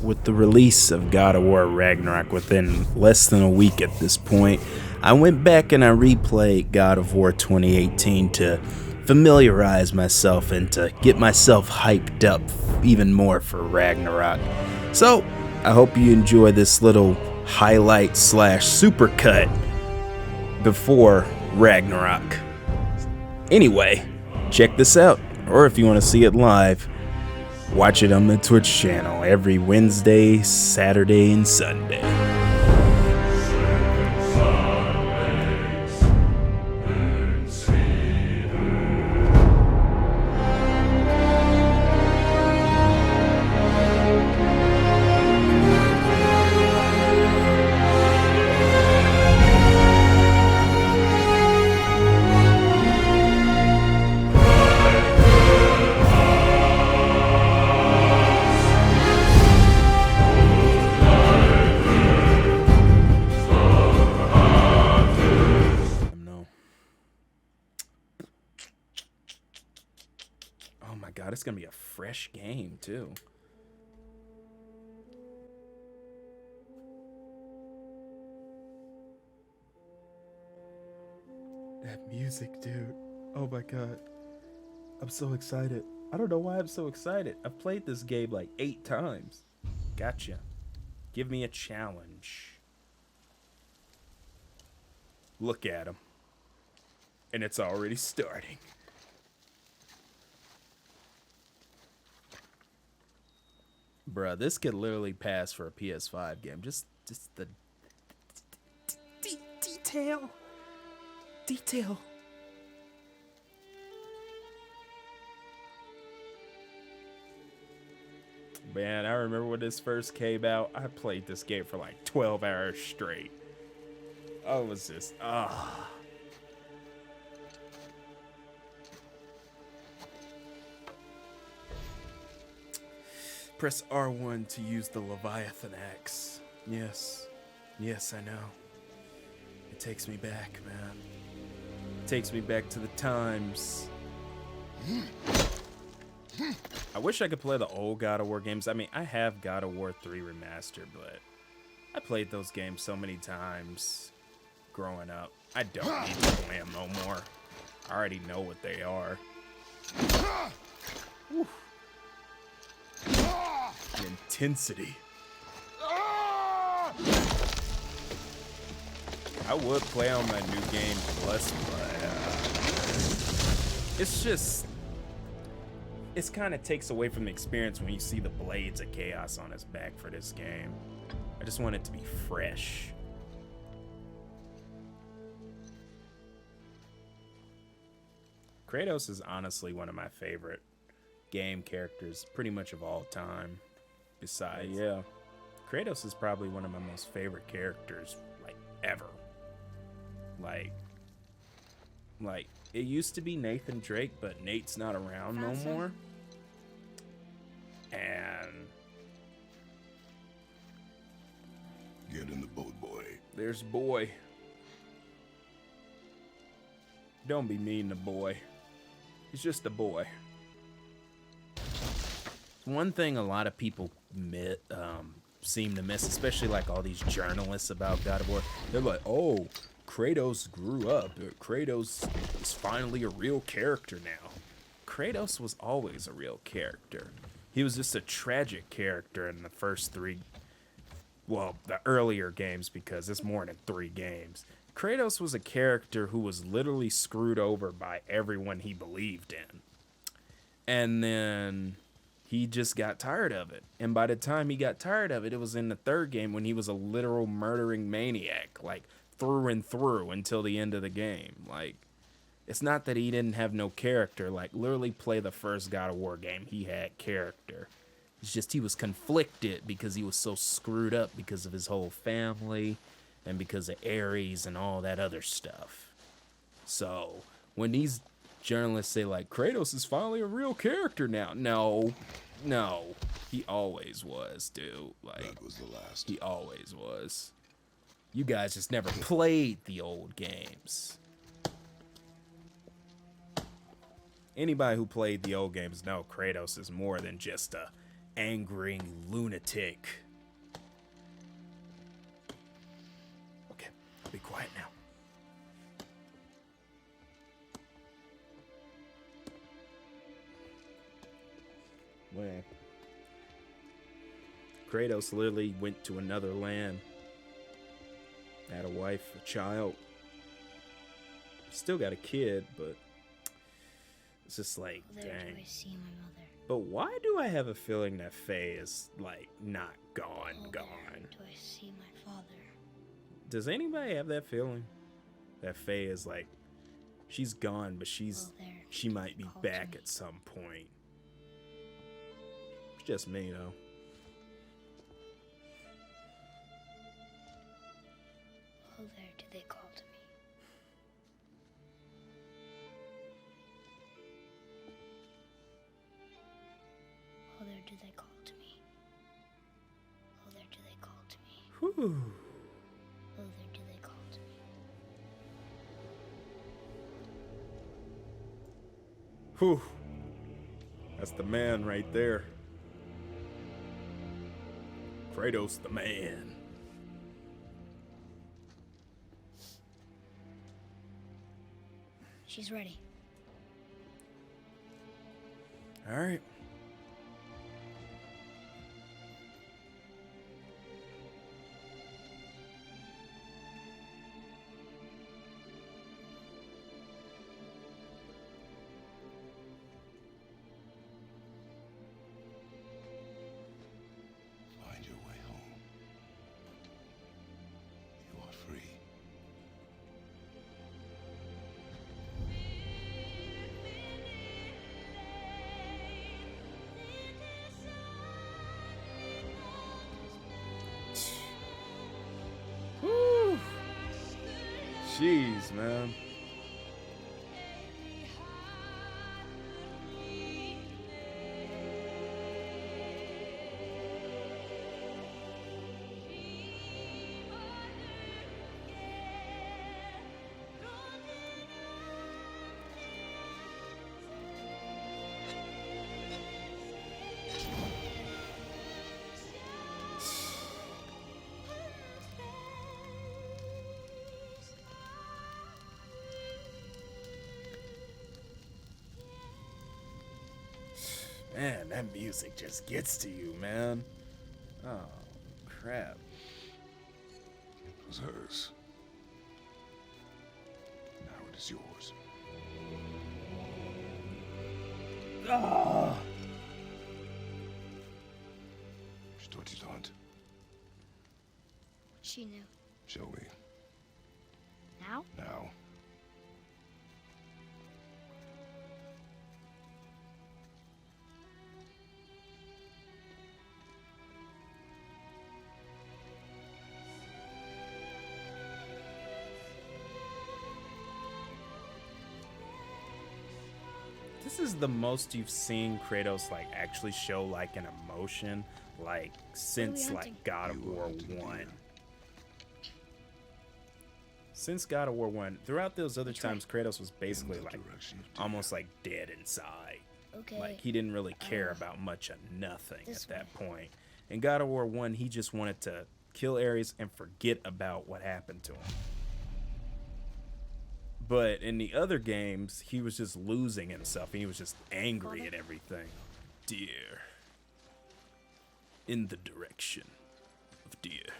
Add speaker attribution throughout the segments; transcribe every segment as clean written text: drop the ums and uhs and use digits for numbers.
Speaker 1: with the release of God of War Ragnarok within less than a week at this point, I went back and I replayed God of War 2018 to familiarize myself and to get myself hyped up even more for Ragnarok. So, I hope you enjoy this little highlight slash supercut before Ragnarok. Anyway, check this out, or if you want to see it live, watch it on the Twitch channel every Wednesday, Saturday, and Sunday. Oh my god, it's gonna be a fresh game too. That music, dude. Oh my god. I'm so excited. I don't know why I'm so excited. I've played this game like 8 times. Gotcha. Give me a challenge. Look at him. And it's already starting. Bruh, this could literally pass for a PS5 game. Just the detail. Detail. Man, I remember when this first came out, I played this game for like 12 hours straight. I was just, Press R1 to use the Leviathan axe. Yes. Yes, I know. It takes me back, man. It takes me back to the times. I wish I could play the old God of War games. I mean, I have God of War 3 Remastered, but I played those games so many times growing up. I don't need to play them no more. I already know what they are. Whew. The intensity. I would play on my new game plus, but it's just, it kind of takes away from the experience when you see the blades of chaos on his back for this game. I just want it to be fresh. Kratos is honestly one of my favorite game characters pretty much of all time. Besides, yeah, Kratos is probably one of my most favorite characters, like, ever. Like it used to be Nathan Drake, but Nate's not around no more. And
Speaker 2: get in the boat, boy.
Speaker 1: There's boy. Don't be mean to boy. He's just a boy. One thing a lot of people seem to miss, especially like all these journalists about God of War, they're like, oh, Kratos grew up. Kratos is finally a real character now. Kratos was always a real character. He was just a tragic character in the first 3, well, the earlier games, because it's more than 3 games. Kratos was a character who was literally screwed over by everyone he believed in. And then he just got tired of it. And by the time he got tired of it, it was in the 3rd game when he was a literal murdering maniac, like through and through until the end of the game. Like, it's not that he didn't have no character. Like, literally play the first God of War game, he had character. It's just he was conflicted because he was so screwed up because of his whole family and because of Ares and all that other stuff. So, when these journalists say, like, Kratos is finally a real character now. No. He always was, dude. Like,
Speaker 2: that was the last.
Speaker 1: He always was. You guys just never played the old games. Anybody who played the old games know Kratos is more than just a angering lunatic. Okay, I'll be quiet now. Well, Kratos literally went to another land, had a wife, a child, still got a kid, but it's just like,
Speaker 3: There
Speaker 1: dang.
Speaker 3: do I see my mother.
Speaker 1: But why do I have a feeling that Faye is like not gone,
Speaker 3: Oh,
Speaker 1: gone?
Speaker 3: there do I see my father.
Speaker 1: Does anybody have that feeling? That Faye is like, she's gone, but she might be
Speaker 3: call to
Speaker 1: back
Speaker 3: me.
Speaker 1: at some point. It's just me, though.
Speaker 3: Oh, there do they call to me. Oh, there do they call to me. Oh, there do they call to me.
Speaker 1: Whew.
Speaker 3: Oh, there do they call to me.
Speaker 1: Whew. That's the man right there. Kratos the man.
Speaker 3: She's ready.
Speaker 1: All right.
Speaker 2: Find your way home. You are free.
Speaker 1: Whew. Jeez, man. Man, that music just gets to you, man. Oh, crap.
Speaker 2: It was hers. Now it is yours.
Speaker 1: Ah.
Speaker 2: Что делать?
Speaker 3: She knew.
Speaker 2: Show me.
Speaker 3: Now?
Speaker 2: Now.
Speaker 1: This is the most you've seen Kratos like actually show like an emotion like since
Speaker 3: hunting?
Speaker 1: like God of
Speaker 2: You are
Speaker 1: War
Speaker 2: hunting
Speaker 1: 1.
Speaker 2: deer.
Speaker 1: Since God of War 1, throughout those other
Speaker 3: Which way?
Speaker 1: times Kratos was basically
Speaker 2: In the
Speaker 1: like
Speaker 2: direction of deer.
Speaker 1: almost like dead inside.
Speaker 3: Okay.
Speaker 1: Like he didn't really care
Speaker 3: Uh,
Speaker 1: about much of nothing
Speaker 3: this
Speaker 1: at that point. In God of War 1, he just wanted to kill Ares and forget about what happened to him. But in the other games, he was just losing himself and he was just angry at everything. Deer. In the direction of deer.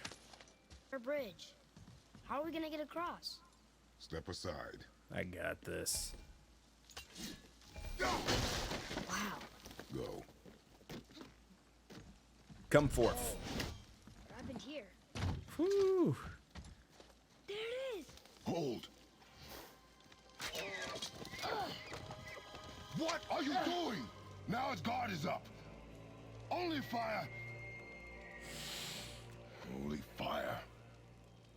Speaker 3: Our bridge. How are we gonna get across?
Speaker 2: Step aside.
Speaker 1: I got this.
Speaker 3: Wow.
Speaker 2: Go.
Speaker 1: Come forth.
Speaker 3: What happened here?
Speaker 1: Whew.
Speaker 3: There it is.
Speaker 2: Hold. What are you doing? Now his guard is up. Only fire. Only fire.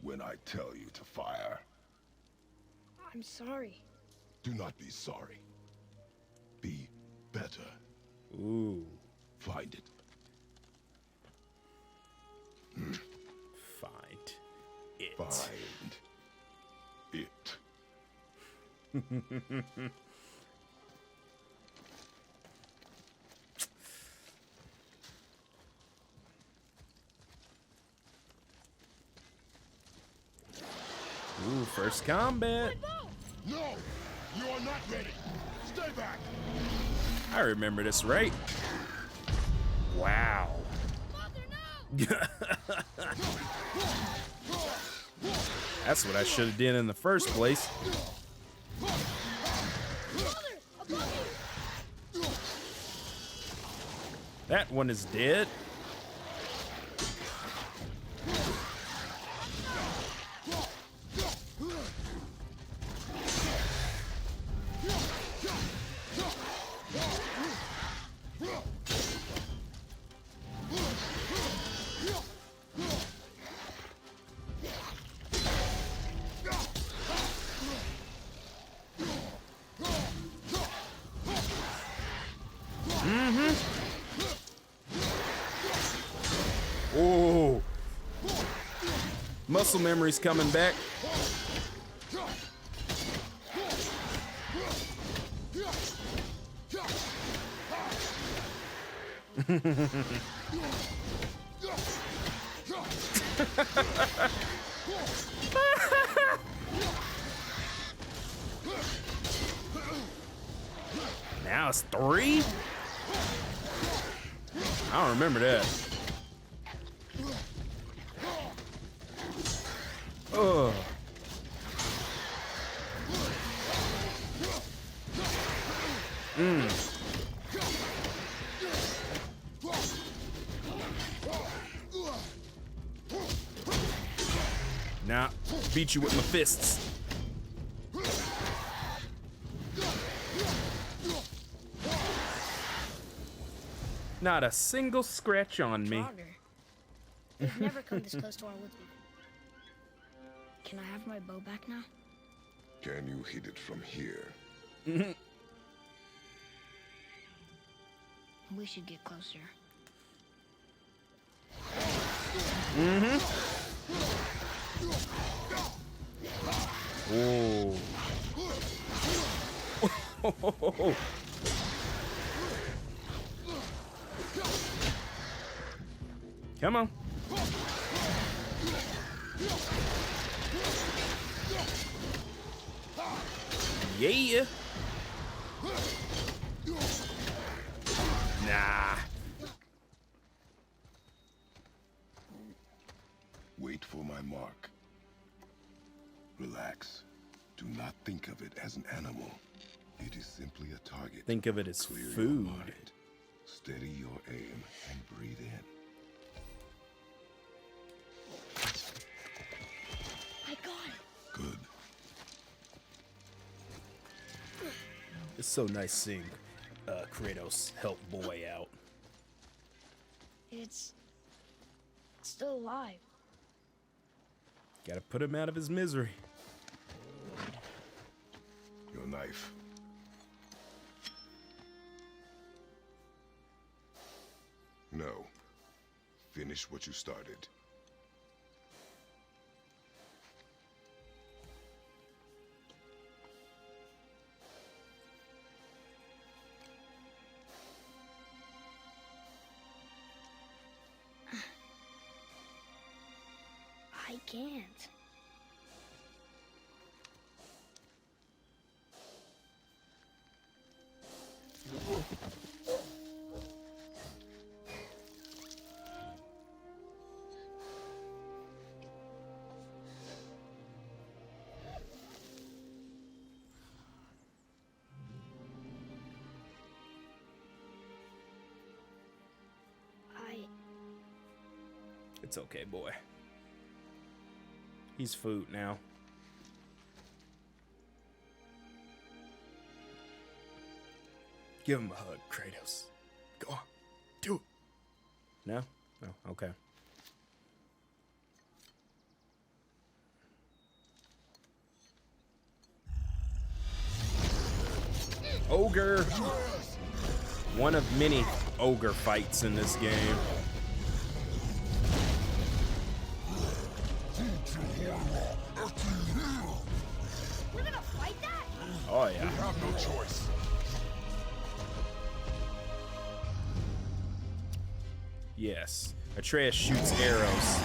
Speaker 2: When I tell you to fire.
Speaker 3: I'm sorry.
Speaker 2: Do not be sorry. Be better.
Speaker 1: Ooh.
Speaker 2: Find it.
Speaker 1: Find it.
Speaker 2: Find it.
Speaker 1: Ooh, first combat.
Speaker 2: No, you are not ready. Stay back.
Speaker 1: I remember this, right? Wow. That's what I should have done in the first place. That one is dead. Oh, muscle memory's coming back. Now it's 3? I don't remember that. Ugh. Nah, beat you with my fists. Not a single scratch on me.
Speaker 3: Stronger. We've never come this close to our woodsman. Can I have my bow back now?
Speaker 2: Can you hit it from here?
Speaker 3: We should get closer.
Speaker 1: Oh. Come on. Yeah. Nah.
Speaker 2: Wait for my mark. Relax. Do not think of it as an animal. It is simply a target.
Speaker 1: Think of it as
Speaker 2: Clear your
Speaker 1: food.
Speaker 2: mind. Steady your aim and breathe in.
Speaker 3: I got it.
Speaker 2: Good.
Speaker 1: It's so nice seeing Kratos help boy out.
Speaker 3: It's still alive.
Speaker 1: Gotta put him out of his misery.
Speaker 2: Your knife. No. Finish what you started.
Speaker 3: I can't.
Speaker 1: It's okay, boy. He's food now. Give him a hug, Kratos. Go on. Do it. No? No, okay. Ogre. One of many ogre fights in this game.
Speaker 3: We're gonna fight that?
Speaker 1: Oh, yeah.
Speaker 2: Have no choice.
Speaker 1: Yes. Atreus shoots arrows.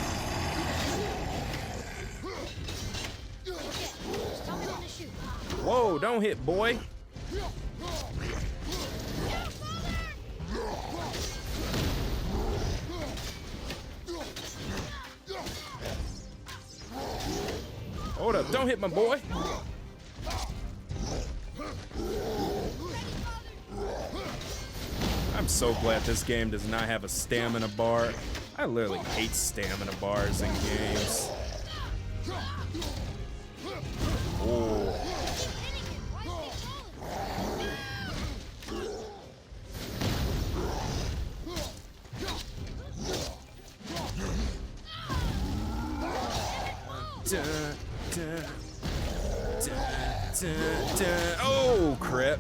Speaker 1: Whoa, don't hit, boy. Hold up, don't hit my boy. I'm so glad this game does not have a stamina bar. I literally hate stamina bars in games. Oh. Dun, dun, dun, dun, dun. Oh, crap.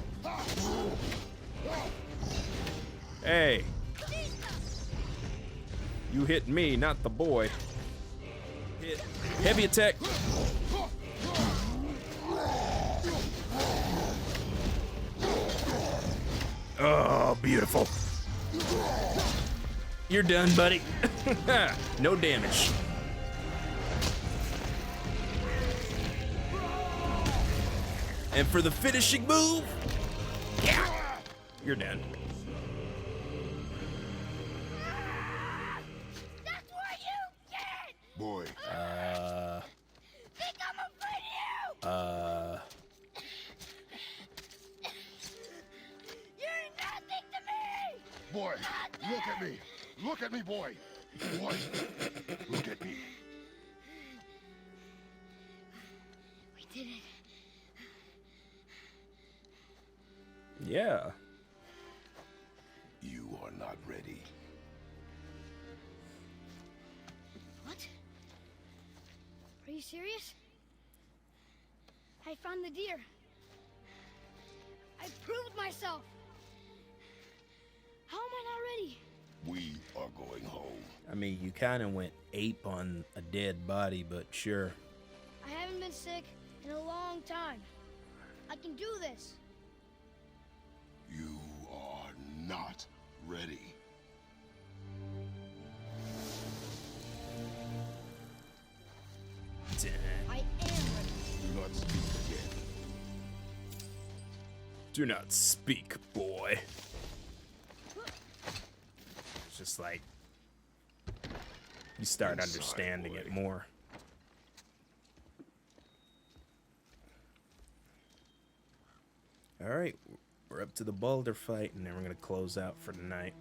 Speaker 1: Hey. You hit me, not the boy. Hit. Heavy attack. Oh, beautiful. You're done, buddy. No damage. And for the finishing move, yeah, you're done.
Speaker 3: That's what you get!
Speaker 2: Boy,
Speaker 3: Think I'm afraid of you! You're nothing to me!
Speaker 2: boy, look at me. Look at me, boy. Boy, look at me.
Speaker 3: We did it.
Speaker 1: Yeah.
Speaker 2: You are not ready.
Speaker 3: What? Are you serious? I found the deer. I proved myself. How am I not ready?
Speaker 2: We are going home.
Speaker 1: I mean, you kind of went ape on a dead body, but sure.
Speaker 3: I haven't been sick in a long time. I can do this.
Speaker 2: You are not ready.
Speaker 3: I am ready.
Speaker 2: Do not speak again.
Speaker 1: Do not speak, boy. It's just like you start
Speaker 2: Inside,
Speaker 1: understanding
Speaker 2: boy.
Speaker 1: it more. All right, we're up to the boulder fight, and then we're gonna close out for the night.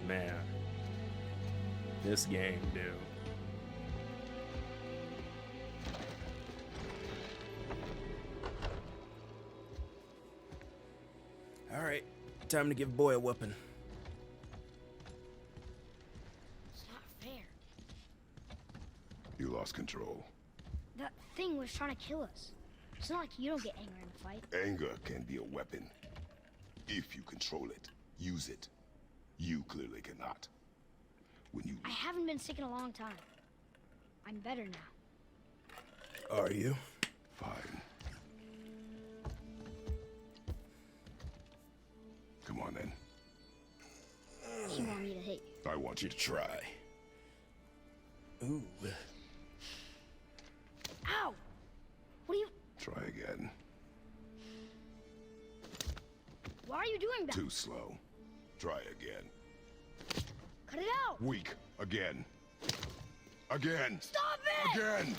Speaker 1: Man, this game, dude. All right, time to give boy a weapon.
Speaker 3: It's not fair.
Speaker 2: You lost control.
Speaker 3: That thing was trying to kill us. It's not like you don't get angry in a fight.
Speaker 2: Anger can be a weapon. If you control it, use it. You clearly cannot. When you...
Speaker 3: I haven't been sick in a long time. I'm better now.
Speaker 1: Are you?
Speaker 2: Fine. Come on, then.
Speaker 3: You want me to hit you?
Speaker 2: I want you to try.
Speaker 1: Ooh.
Speaker 3: Ow! What are you...
Speaker 2: Try again.
Speaker 3: Why are you doing that?
Speaker 2: Too slow. Try again.
Speaker 3: Cut it out!
Speaker 2: Weak. Again. Again.
Speaker 3: Stop it!
Speaker 2: Again.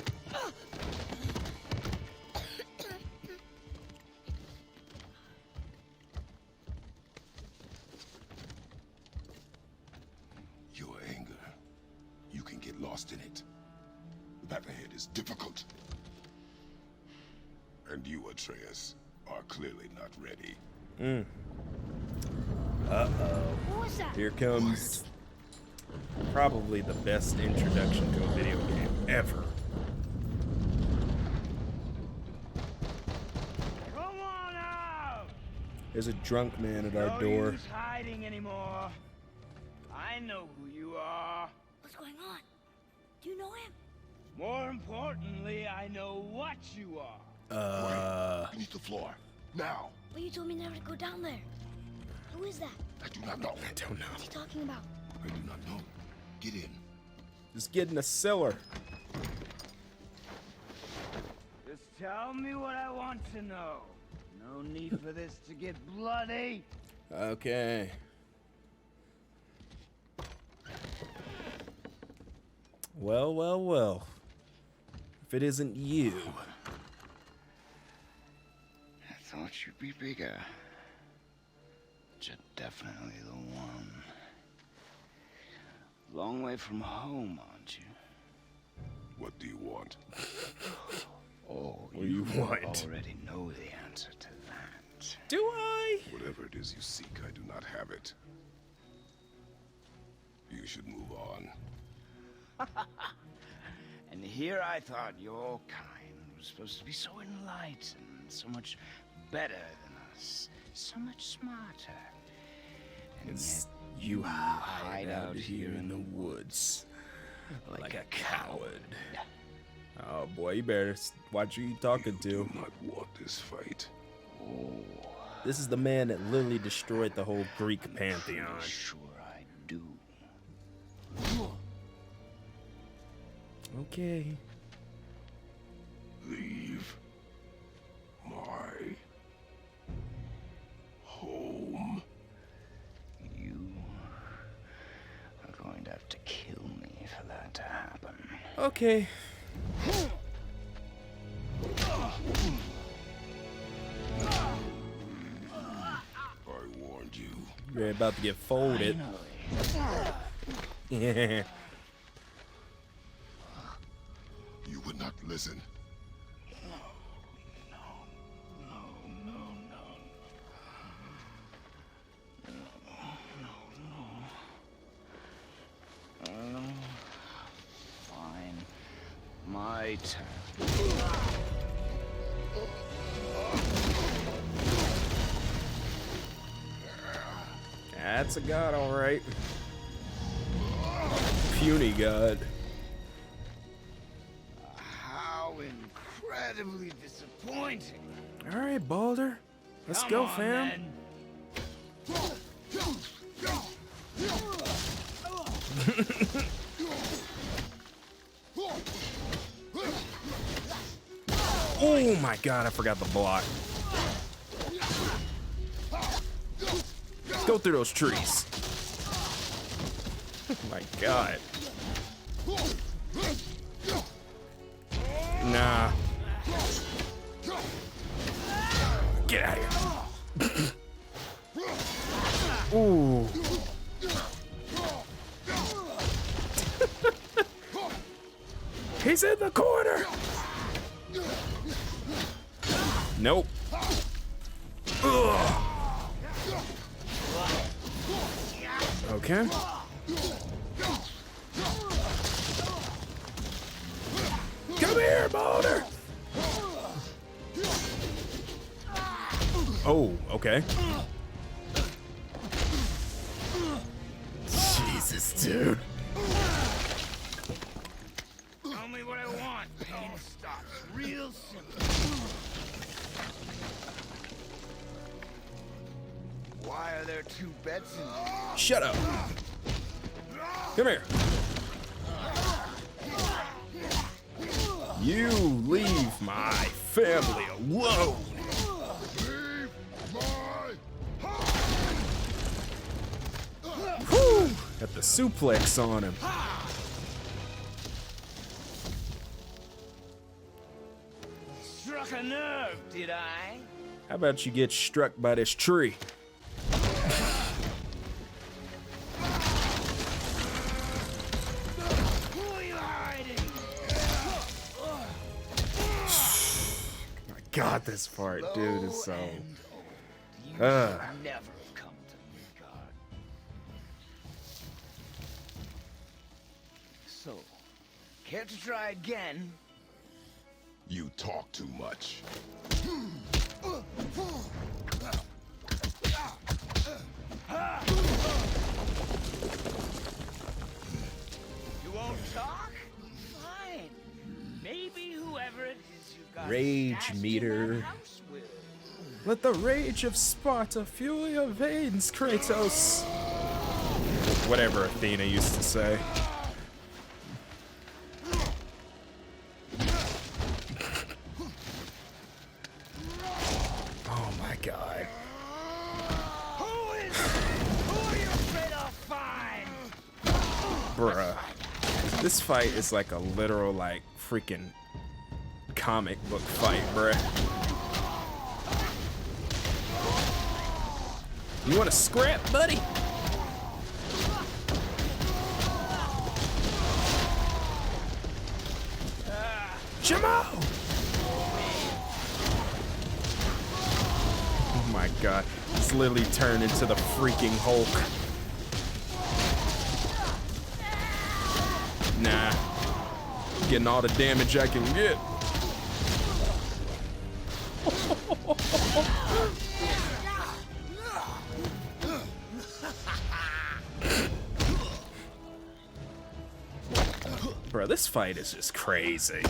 Speaker 2: lost in it. The path ahead is difficult. And you, Atreus, are clearly not ready.
Speaker 3: What was that?
Speaker 1: Here comes probably the best introduction to a video game ever.
Speaker 4: Come on out!
Speaker 1: There's a drunk man at our
Speaker 4: No
Speaker 1: door.
Speaker 4: use hiding anymore. I know who you are.
Speaker 3: What's going on? Do you know him?
Speaker 4: More importantly, I know what you are.
Speaker 2: Beneath the floor. Now.
Speaker 3: But you told me never to go down there. Who is that?
Speaker 2: I do not know.
Speaker 1: I don't know.
Speaker 3: What's he talking about?
Speaker 2: I do not know. Get in.
Speaker 1: Just get in the cellar.
Speaker 4: Just tell me what I want to know. No need for this to get bloody.
Speaker 1: Okay. Well, well, well. If it isn't you.
Speaker 4: I thought you'd be bigger. But you're definitely the one. Long way from home, aren't you?
Speaker 2: What do you want?
Speaker 4: Oh,
Speaker 1: What do you want?
Speaker 4: already know the answer to that.
Speaker 1: Do I?
Speaker 2: Whatever it is you seek, I do not have it. You should move on.
Speaker 4: And here I thought your kind was supposed to be so enlightened, so much better than us, so much smarter. And
Speaker 1: It's
Speaker 4: yet
Speaker 1: you hide out here in the woods like a coward. Oh boy, you better watch who you talking
Speaker 2: You
Speaker 1: to.
Speaker 2: do not want this fight.
Speaker 1: This is the man that literally destroyed the whole Greek pantheon.
Speaker 4: Sure I do.
Speaker 1: Okay.
Speaker 2: Leave my home.
Speaker 4: You are going to have to kill me for that to happen.
Speaker 1: Okay.
Speaker 2: I warned you.
Speaker 1: You're about to get folded. Yeah.
Speaker 2: You would not listen.
Speaker 4: Fine. My turn.
Speaker 1: That's a god, alright. Puny god.
Speaker 4: How incredibly disappointing.
Speaker 1: Alright, Baldur. Let's
Speaker 4: Come
Speaker 1: go,
Speaker 4: on,
Speaker 1: fam.
Speaker 4: then.
Speaker 1: Oh my god, I forgot the block. Go through those trees. Oh my god. Nah. Get out of here. Ooh. He's in the corner. Nope. Ugh. Okay. Come here, Baldur. Oh, okay. Jesus, dude.
Speaker 4: Tell me what I want. Pain stops real simple. Why are there two beds in here?
Speaker 1: Shut up. Come here. You leave my family alone.
Speaker 2: Leave my
Speaker 1: Whew. Got the suplex on him.
Speaker 4: Struck a nerve, did I?
Speaker 1: How about you get struck by this tree?
Speaker 4: Pull you out!
Speaker 1: god, this part, dude, is so.
Speaker 4: Slow and old. You should
Speaker 1: Ugh.
Speaker 4: never have come to Midgard. So, care to try again?
Speaker 2: You talk too much.
Speaker 4: You won't talk? Fine. Maybe whoever it is you got
Speaker 1: Rage
Speaker 4: stashed in
Speaker 1: meter.
Speaker 4: that house will.
Speaker 1: Let the rage of Sparta fuel your veins, Kratos. Whatever Athena used to say. Oh my god.
Speaker 4: Who are you afraid I'll find?
Speaker 1: Bruh. This fight is like a literal, like, freaking comic book fight, bruh. You want to scrap, buddy? Jamo! Oh my god. It's literally turned into the freaking Hulk. Nah. Getting all the damage I can get. Bro, this fight is just crazy.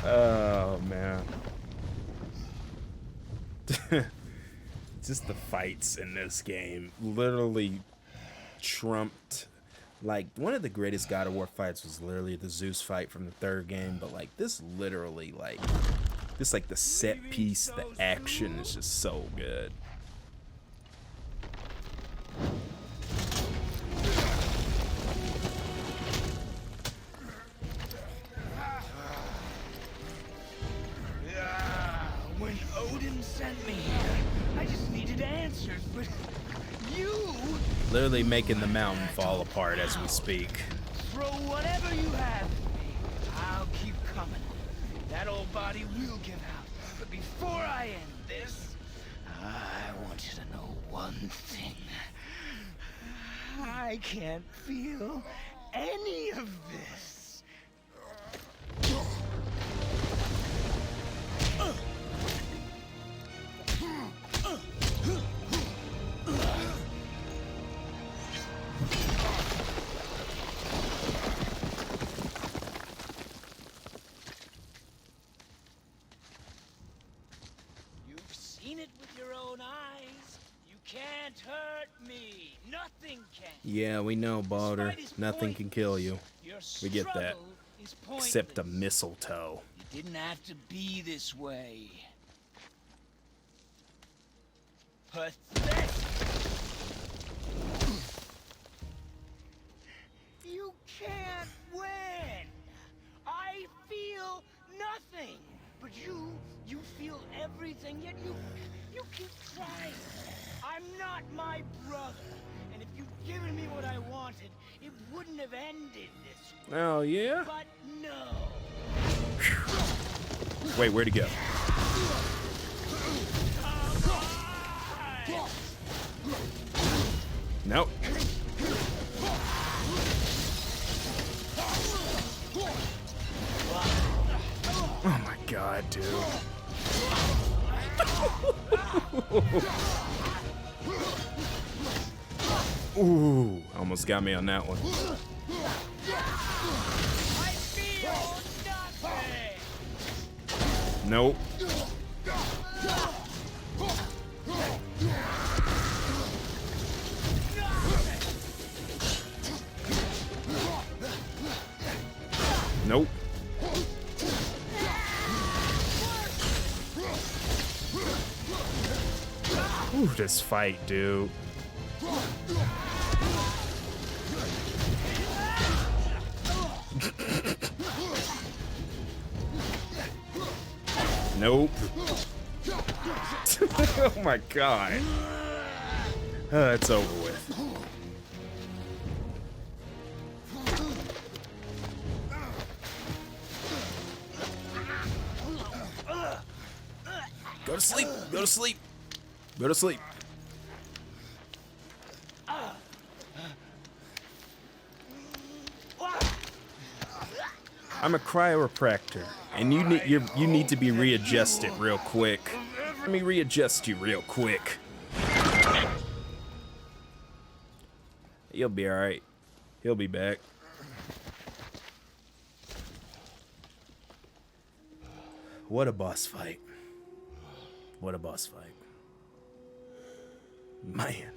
Speaker 1: Oh man. Just the fights in this game literally trumped, like, one of the greatest God of War fights was literally the Zeus fight from the third game, but like this literally, like, this, like, the set piece, the action is just so good.
Speaker 4: When Odin sent me here, I just needed answers, but you
Speaker 1: Literally making the mountain fall apart as we speak.
Speaker 4: throw whatever you have at me. I'll keep coming. That old body will give out. But before I end this, I want you to know one thing. I can't feel any of this. You've seen it with your own eyes. You can't hurt me. Nothing can.
Speaker 1: Yeah, we know, Balder. Nothing can kill you.
Speaker 4: Your
Speaker 1: We get that.
Speaker 4: struggle is
Speaker 1: Except a
Speaker 4: pointless.
Speaker 1: mistletoe.
Speaker 4: It didn't have to be this way. Pathetic. You can't win. I feel nothing, but you feel everything. Yet you keep trying. I'm not my brother, and if you'd given me what I wanted, it wouldn't have ended this way.
Speaker 1: Oh, yeah?
Speaker 4: But no.
Speaker 1: Wait, where'd he go? Nope. Oh my god, dude. Ooh, almost got me on that one.
Speaker 4: I feel nothing.
Speaker 1: Nope. Nope. Ooh, this fight, dude. Nope. Oh my god. It's over with. Go to sleep. Go to sleep. Go to sleep. I'm a chiropractor, and you need to be readjusted real quick. Let me readjust you real quick. You'll be all right. He'll be back. What a boss fight. What a boss fight. Man.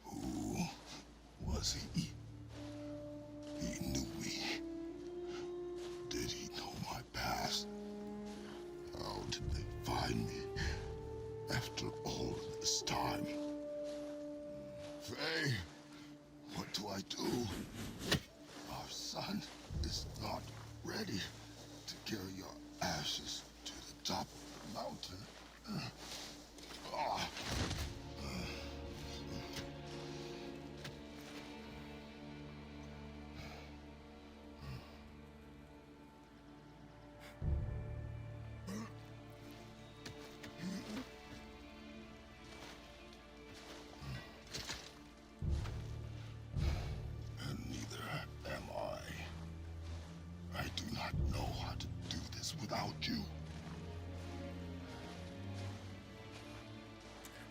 Speaker 2: Who was he? He knew me. Did he know my past? How did they find me after all this time? Faye, what do I do? Our son is not ready to carry your ashes to the top of the mountain. Ah. And neither am I. I do not know how to do this without you.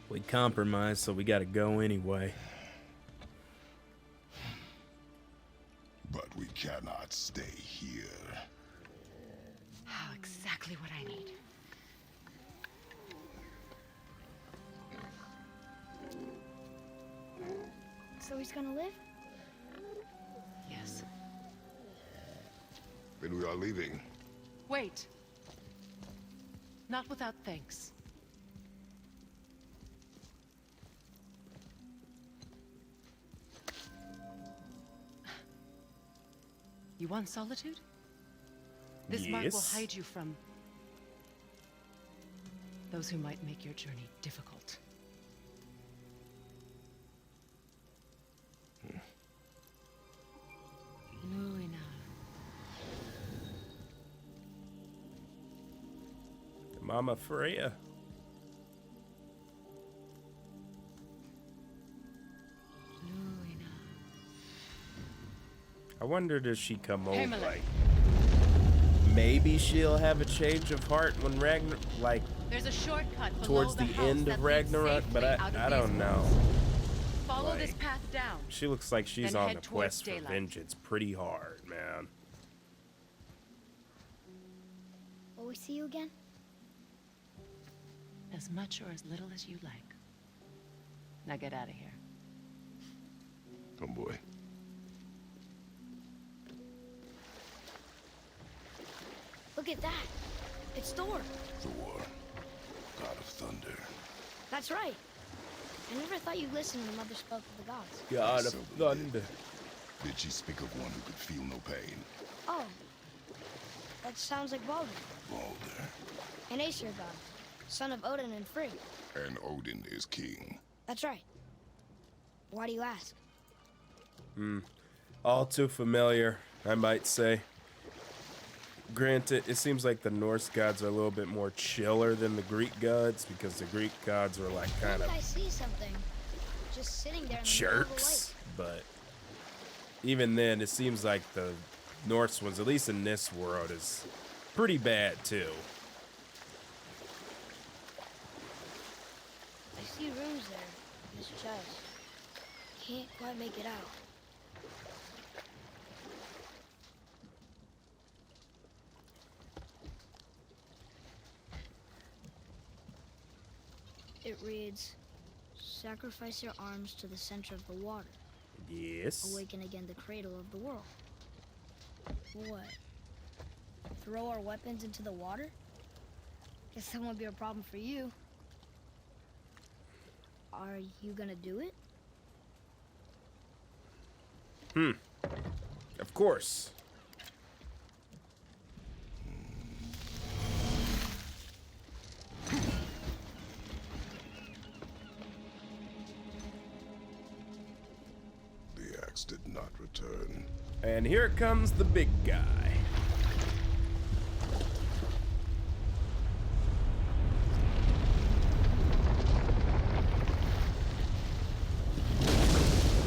Speaker 1: We compromised, so we gotta go anyway.
Speaker 2: But we cannot stay here.
Speaker 5: Oh, exactly what I need.
Speaker 3: So he's gonna live?
Speaker 5: Yes.
Speaker 2: Then we are leaving.
Speaker 5: Wait. Not without thanks. You want solitude? This mark will
Speaker 1: Yes.
Speaker 5: hide you from those who might make your journey difficult. Luina.
Speaker 1: Mama Freya.
Speaker 5: Luina.
Speaker 1: I wonder, does she come over?
Speaker 5: Pamela.
Speaker 1: Like, maybe she'll have a change of heart when like
Speaker 5: There's a shortcut below
Speaker 1: towards the
Speaker 5: house
Speaker 1: end
Speaker 5: that
Speaker 1: of
Speaker 5: leads
Speaker 1: Ragnarök, but
Speaker 5: safely out of
Speaker 1: I
Speaker 5: these
Speaker 1: don't know.
Speaker 5: woods. Follow this
Speaker 1: Like,
Speaker 5: path down.
Speaker 1: She looks like she's
Speaker 5: Then
Speaker 1: on
Speaker 5: head
Speaker 1: the
Speaker 5: towards
Speaker 1: quest for
Speaker 5: daylight.
Speaker 1: vengeance pretty hard, man.
Speaker 3: Will we see you again?
Speaker 5: As much or as little as you like. Now get out of here.
Speaker 2: Come, boy.
Speaker 3: Look at that. It's Thor.
Speaker 2: Thor, god of thunder.
Speaker 3: That's right. I never thought you listened when Mother spoke of the gods.
Speaker 1: God of
Speaker 2: So
Speaker 1: thunder.
Speaker 2: Did she speak of one who could feel no pain?
Speaker 3: Oh. That sounds like Baldur,
Speaker 2: Baldur.
Speaker 3: an Aesir god, son of Odin and Frigg.
Speaker 2: And Odin is king.
Speaker 3: That's right. Why do you ask?
Speaker 1: All too familiar, I might say. Granted, it seems like the Norse gods are a little bit more chiller than the Greek gods, because the Greek gods were like
Speaker 3: I
Speaker 1: kind
Speaker 3: think
Speaker 1: of
Speaker 3: I see something. Just sitting there in the middle of the
Speaker 1: jerks. But even then, it seems like the Norse ones, at least in this world, is pretty bad too.
Speaker 3: lake. I see runes there in his chest. Can't quite make it out. It reads, sacrifice your arms to the center of the water.
Speaker 1: Yes.
Speaker 3: Awaken again the cradle of the world. What? Throw our weapons into the water? Guess that won't be a problem for you. Are you gonna do it?
Speaker 1: Of course. And here comes the big guy.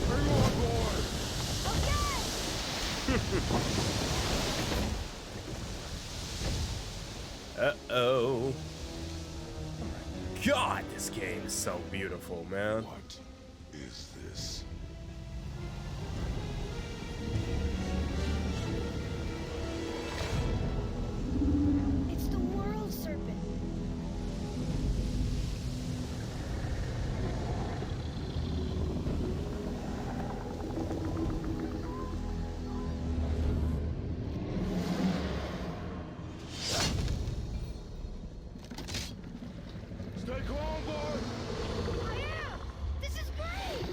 Speaker 2: Bring on board!
Speaker 1: Uh-oh. God, this game is so beautiful, man.
Speaker 2: What is this?
Speaker 3: It's the world serpent.
Speaker 2: Stay calm, boy!
Speaker 3: I am! This is great!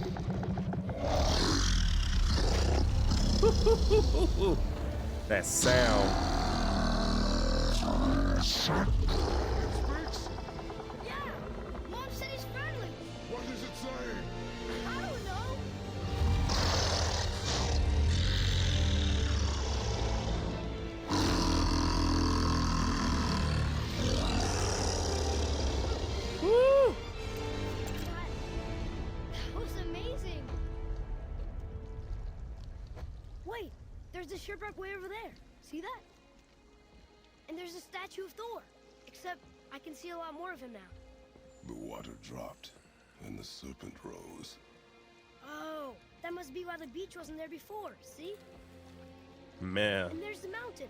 Speaker 1: That sound.
Speaker 2: It speaks?
Speaker 3: Yeah! Mom said he's friendly.
Speaker 2: What does it say?
Speaker 3: I don't know.
Speaker 1: Woo!
Speaker 3: That was amazing. Wait, there's a shipwreck way over there. See that? And there's a statue of Thor. Except I can see a lot more of him now.
Speaker 2: The water dropped, and the serpent rose.
Speaker 3: Oh, that must be why the beach wasn't there before. See?
Speaker 1: Man.
Speaker 3: And there's the mountain.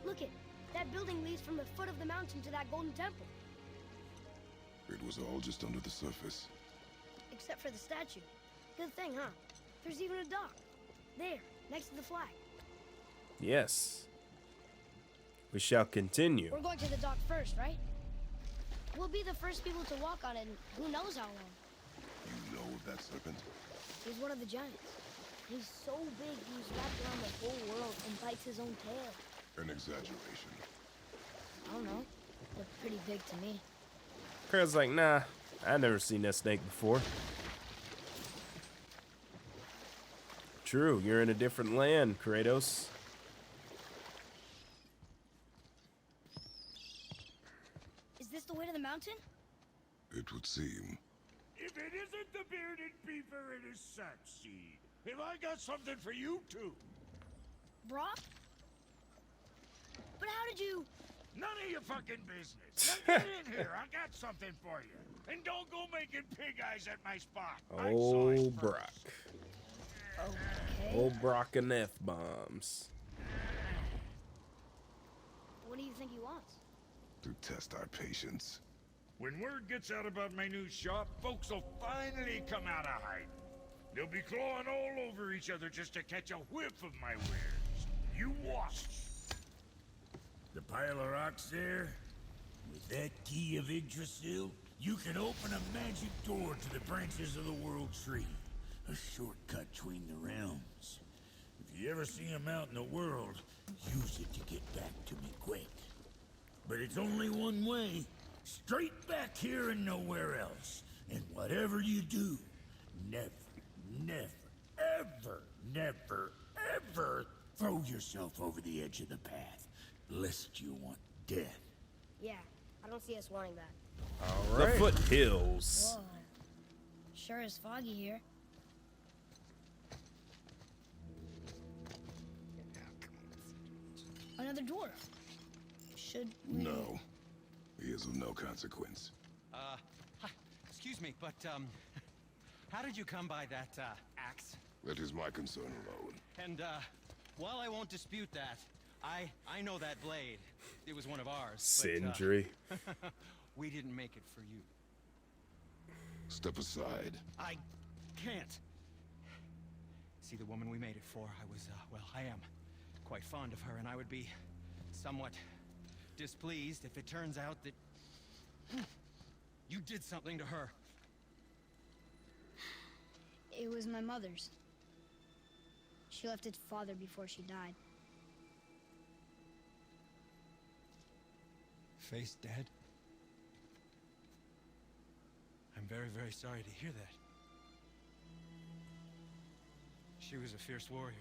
Speaker 3: Look it. That building leads from the foot of the mountain to that golden temple.
Speaker 2: It was all just under the surface.
Speaker 3: Except for the statue. Good thing, huh? There's even a dock. There, next to the flag.
Speaker 1: Yes. We shall continue.
Speaker 3: We're going to the dock first, right? We'll be the first people to walk on it in who knows how long.
Speaker 2: You know of that serpent?
Speaker 3: He's one of the giants. He's so big he's wrapped around the whole world and bites his own tail.
Speaker 2: An exaggeration.
Speaker 3: I don't know. Looked pretty big to me.
Speaker 1: Kara's like, nah, I never seen that snake before. True, you're in a different land, Kratos.
Speaker 3: Is this the way to the mountain?
Speaker 2: It would seem.
Speaker 6: If it isn't the bearded beaver, it is Sackseed. Have I got something for you too?
Speaker 3: Brock? But how did you...
Speaker 6: None of your fucking business. Now get in here. I got something for you. And don't go making pig eyes at my spot. I saw it
Speaker 1: Oh,
Speaker 6: first.
Speaker 1: Brock.
Speaker 3: Okay.
Speaker 1: Old Brock and F-bombs.
Speaker 3: What do you think he wants?
Speaker 2: To test our patience.
Speaker 6: When word gets out about my new shop, folks will finally come out of hiding. They'll be clawing all over each other just to catch a whiff of my wares. You watch. The pile of rocks there, with that key of Yggdrasil, you can open a magic door to the branches of the World Tree. A shortcut between the realms. If you ever see him out in the world, use it to get back to me quick. But it's only one way. Straight back here and nowhere else. And whatever you do, never, ever throw yourself over the edge of the path, lest you want death.
Speaker 3: Yeah, I don't see us wanting that.
Speaker 1: All right. The foothills.
Speaker 3: Whoa. Sure is foggy here. Another dwarf. Should we...
Speaker 2: No. He is of no consequence.
Speaker 7: Hi, excuse me, but, how did you come by that, axe?
Speaker 2: That is my concern alone.
Speaker 7: And, while I won't dispute that, I know that blade. It was one of ours.
Speaker 1: Sindri.
Speaker 7: But, we didn't make it for you.
Speaker 2: Step aside.
Speaker 7: I can't. See, the woman we made it for, well, I am quite fond of her, and I would be somewhat displeased if it turns out that you did something to her.
Speaker 3: It was my mother's. She left its father before she died.
Speaker 7: Face dead? I'm very, very sorry to hear that. She was a fierce warrior.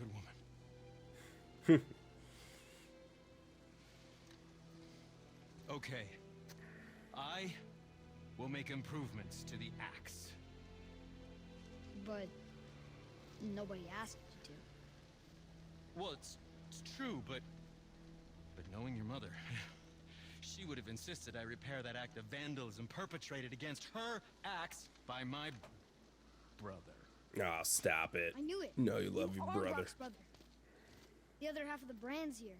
Speaker 7: good woman. Okay. I will make improvements to the axe.
Speaker 3: But nobody asked you to.
Speaker 7: Well, it's true, but knowing your mother, she would have insisted I repair that act of vandalism perpetrated against her axe by my brother.
Speaker 1: Oh, stop it.
Speaker 3: I knew it.
Speaker 1: No, you love your
Speaker 3: are
Speaker 1: brother.
Speaker 3: Rock's brother. The other half of the brand's here.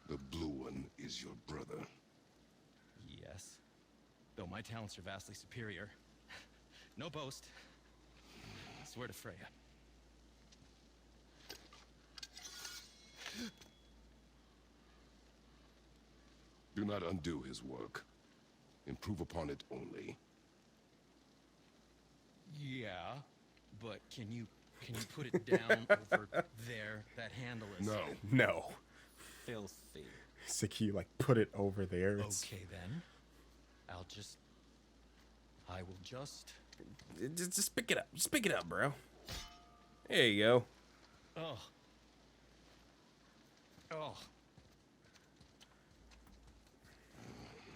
Speaker 2: The blue one is your brother.
Speaker 7: Yes. Though my talents are vastly superior. No boast. I swear to Freya.
Speaker 2: Do not undo his work. Improve upon it only.
Speaker 7: Yeah, but can you put it down over there? That handle is
Speaker 2: No.
Speaker 1: No.
Speaker 7: filthy.
Speaker 1: So can you like put it over there? It's,
Speaker 7: Okay then. I will just.
Speaker 1: just pick it up. Just pick it up, bro. There you go.
Speaker 7: Oh. Oh.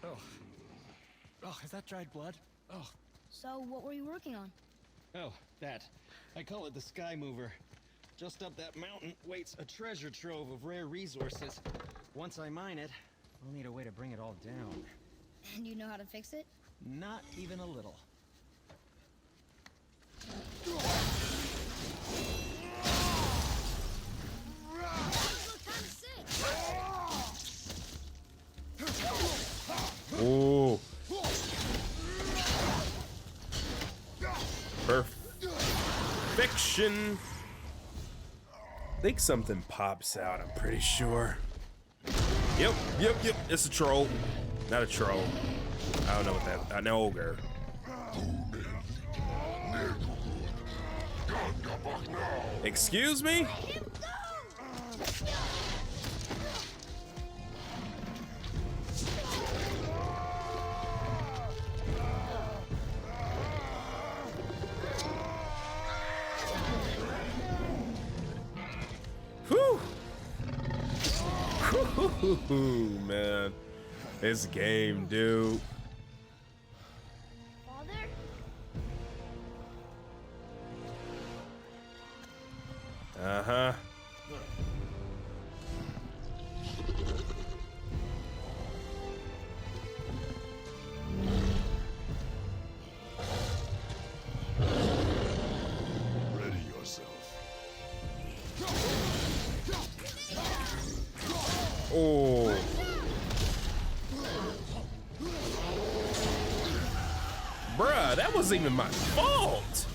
Speaker 7: Oh. Oh, is that dried blood? Oh.
Speaker 3: So what were you working on?
Speaker 7: Oh, that. I call it the Sky Mover. Just up that mountain waits a treasure trove of rare resources. Once I mine it, I'll need a way to bring it all down.
Speaker 3: And you know how to fix it?
Speaker 7: Not even a little.
Speaker 1: Oh. Perfection. I think something pops out, I'm pretty sure. Yep. It's a troll. Not a troll. I don't know what that. An ogre. Excuse me? Whew. Whew, man. This game, dude.
Speaker 3: Father?
Speaker 1: Uh-huh.
Speaker 2: Ready yourself.
Speaker 1: Oh. Bruh, that wasn't even my fault.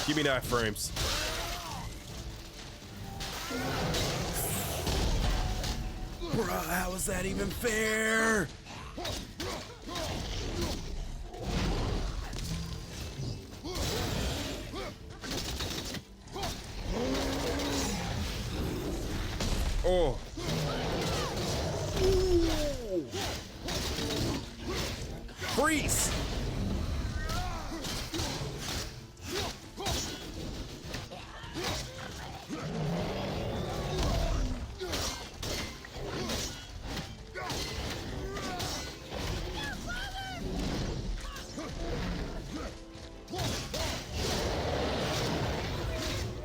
Speaker 1: Give me 9 frames. Bruh, how is that even fair? Oh. Ooh. Freeze.